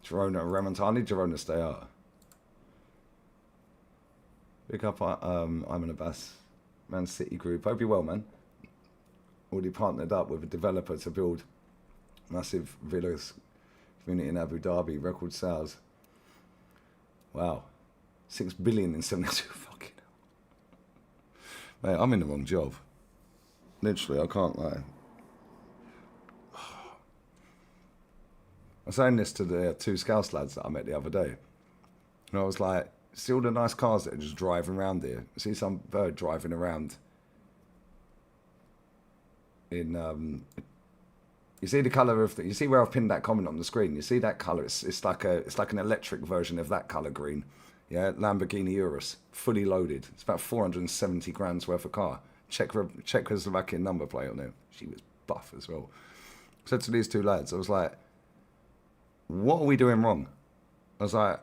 Girona, Ramontani, Girona stay out. Pick up I'm an Abbas, Man City group. Hope you're well, man. Already partnered up with a developer to build massive villas community in Abu Dhabi. Record sales. Wow. 6 billion in 72. Fucking hell. Mate, I'm in the wrong job. Literally, I can't lie. I was saying this to the two Scouse lads that I met the other day. And I was like, see all the nice cars that are just driving around here. See some bird driving around in, you see the colour of, you see where I've pinned that comment on the screen? You see that colour? It's like an electric version of that colour green. Yeah, Lamborghini Urus, fully loaded. It's about 470 grand's worth of car. Czechoslovakian number plate on it. She was buff as well. I said to these two lads, I was like, what are we doing wrong? I was like,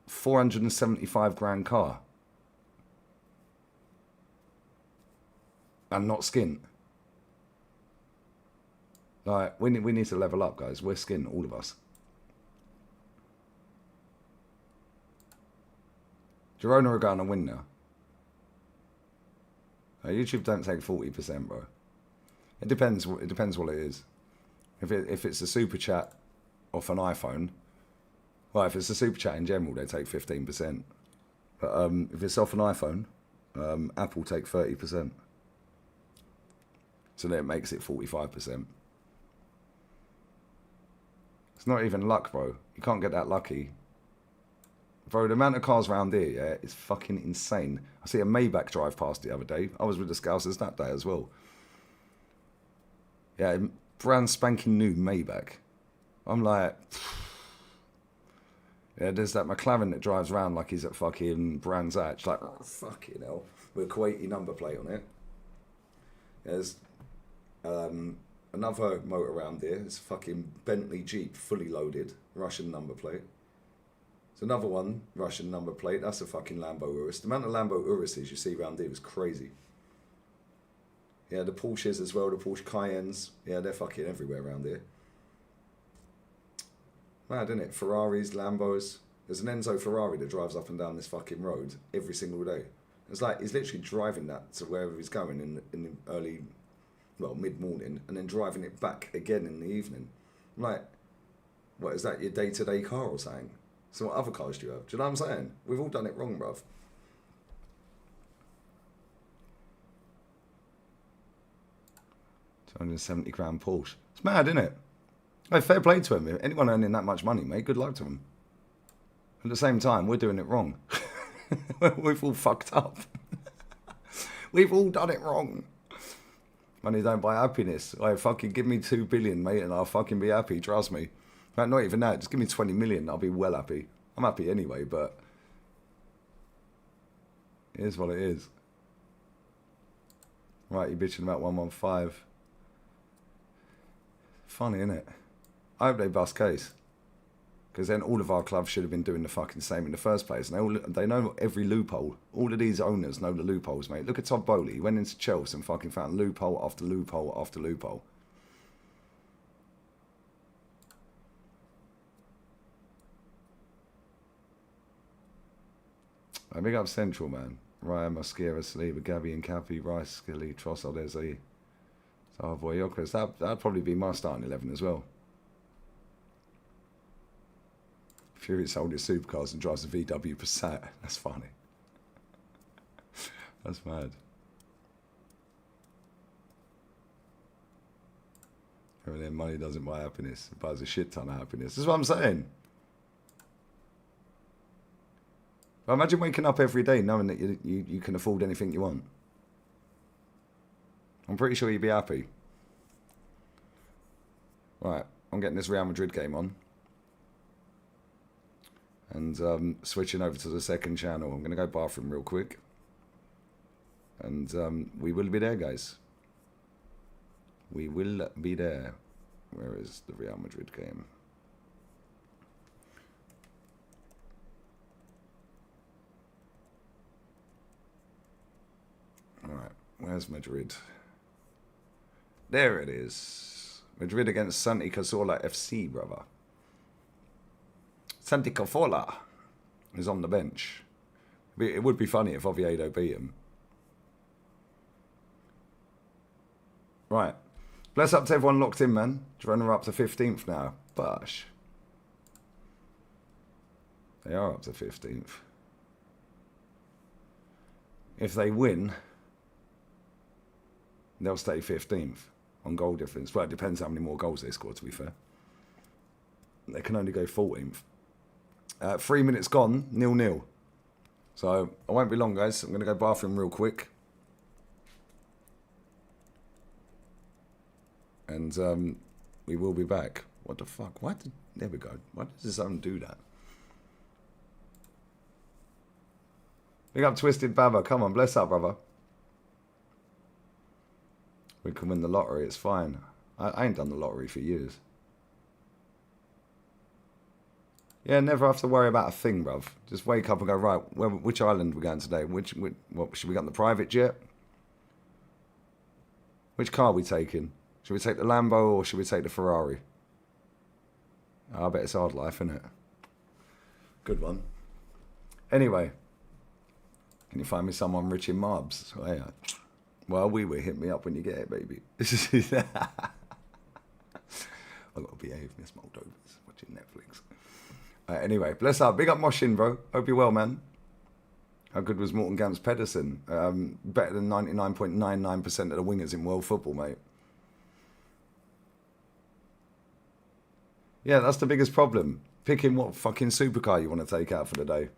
475 grand car. And not skint. Like, we need to level up, guys. We're skint, all of us. Girona are going to win now. YouTube don't take 40%, bro. It depends what it is. If it's a super chat off an iPhone, well, if it's a super chat in general, they take 15%. But if it's off an iPhone, Apple take 30%. So then it makes it 45%. It's not even luck, bro. You can't get that lucky. Bro, the amount of cars around here, yeah, is fucking insane. I see a Maybach drive past the other day. I was with the Scousers that day as well. Yeah, brand spanking new Maybach. I'm like, yeah, there's that McLaren that drives around like he's at fucking Brands Hatch. Like, oh, fucking hell. With a Kuwaiti number plate on it. There's another motor around here. It's a fucking Bentley Jeep, fully loaded, Russian number plate. There's another one, Russian number plate. That's a fucking Lambo Urus. The amount of Lambo Uruses you see around here is crazy. Yeah, the Porsches as well, the Porsche Cayennes. Yeah, they're fucking everywhere around here. Mad, isn't it? Ferraris, Lambos. There's an Enzo Ferrari that drives up and down this fucking road every single day. It's like he's literally driving that to wherever he's going in the early, well, mid-morning, and then driving it back again in the evening. I'm like, what, is that your day-to-day car or something? So what other cars do you have? Do you know what I'm saying? We've all done it wrong, bruv. £270 grand Porsche. It's mad, isn't it? Hey, fair play to him. Anyone earning that much money, mate, good luck to him. At the same time, we're doing it wrong. We've all fucked up. We've all done it wrong. Money don't buy happiness. Like, fucking give me 2 billion, mate, and I'll fucking be happy, trust me. Like, not even that, just give me 20 million, I'll be well happy. I'm happy anyway, but it is what it is. Right, you're bitching about 115. Funny, innit? I hope they bust case. Because then all of our clubs should have been doing the fucking same in the first place. And they know every loophole. All of these owners know the loopholes, mate. Look at Todd Bowley. He went into Chelsea and fucking found loophole after loophole after loophole. I big up Central, man. Ryan, Mosquera, Saliba, Gabby and Cappy, Rice, Skilly, Trossard, Eze, Savoy, Yokris. That'd probably be my starting 11 as well. Fury sold his supercars and drives a VW Passat. That's funny. That's mad. And then money doesn't buy happiness. It buys a shit ton of happiness. That's what I'm saying. But imagine waking up every day knowing that you can afford anything you want. I'm pretty sure you'd be happy. Right, I'm getting this Real Madrid game on. And switching over to the second channel. I'm going to go bathroom real quick. And we will be there, guys. We will be there. Where is the Real Madrid game? Alright, where's Madrid? There it is. Madrid against Santi Cazorla FC, brother. Santi Cazorla is on the bench. It would be funny if Oviedo beat him. Right. Bless up to everyone locked in, man. Girona are up to 15th now. Bosh. They are up to 15th. If they win, they'll stay 15th on goal difference. Well, it depends how many more goals they score, to be fair. They can only go 14th. 3 minutes gone, 0-0. So, I won't be long, guys. I'm going to go bathroom real quick. And we will be back. What the fuck? There we go. Why does this zone do that? Big up Twisted Baba. Come on, bless up, brother. We can win the lottery. It's fine. I ain't done the lottery for years. Yeah, never have to worry about a thing, bruv. Just wake up and go, right, which island are we going today? What, should we get on the private jet? Which car are we taking? Should we take the Lambo or should we take the Ferrari? I bet it's hard life, isn't it? Good one. Anyway, can you find me someone rich in mobs? Oh, yeah. Well, hit me up when you get it, baby. I've got to behave, Miss Moldovas, watching Netflix. Anyway, bless up. Big up Moshin, bro. Hope you're well, man. How good was Morten Gamst Pedersen? Better than 99.99% of the wingers in world football, mate. Yeah, that's the biggest problem. Picking what fucking supercar you want to take out for the day.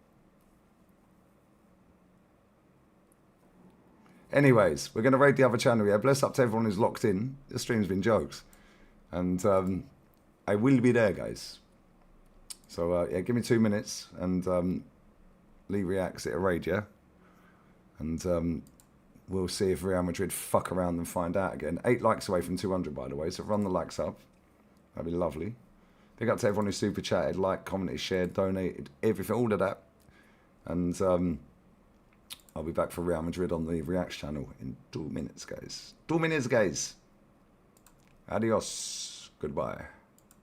Anyways, we're going to raid the other channel. Yeah, bless up to everyone who's locked in. The stream's been jokes. And I will be there, guys. So, yeah, give me 2 minutes. And Lee reacts at a raid, yeah? And we'll see if Real Madrid fuck around and find out again. 8 likes away from 200, by the way. So run the likes up. That'd be lovely. Big up to everyone who super chatted, liked, commented, shared, donated, everything, all of that. And I'll be back for Real Madrid on the Reacts channel in 2 minutes, guys. 2 minutes, guys. Adios. Goodbye.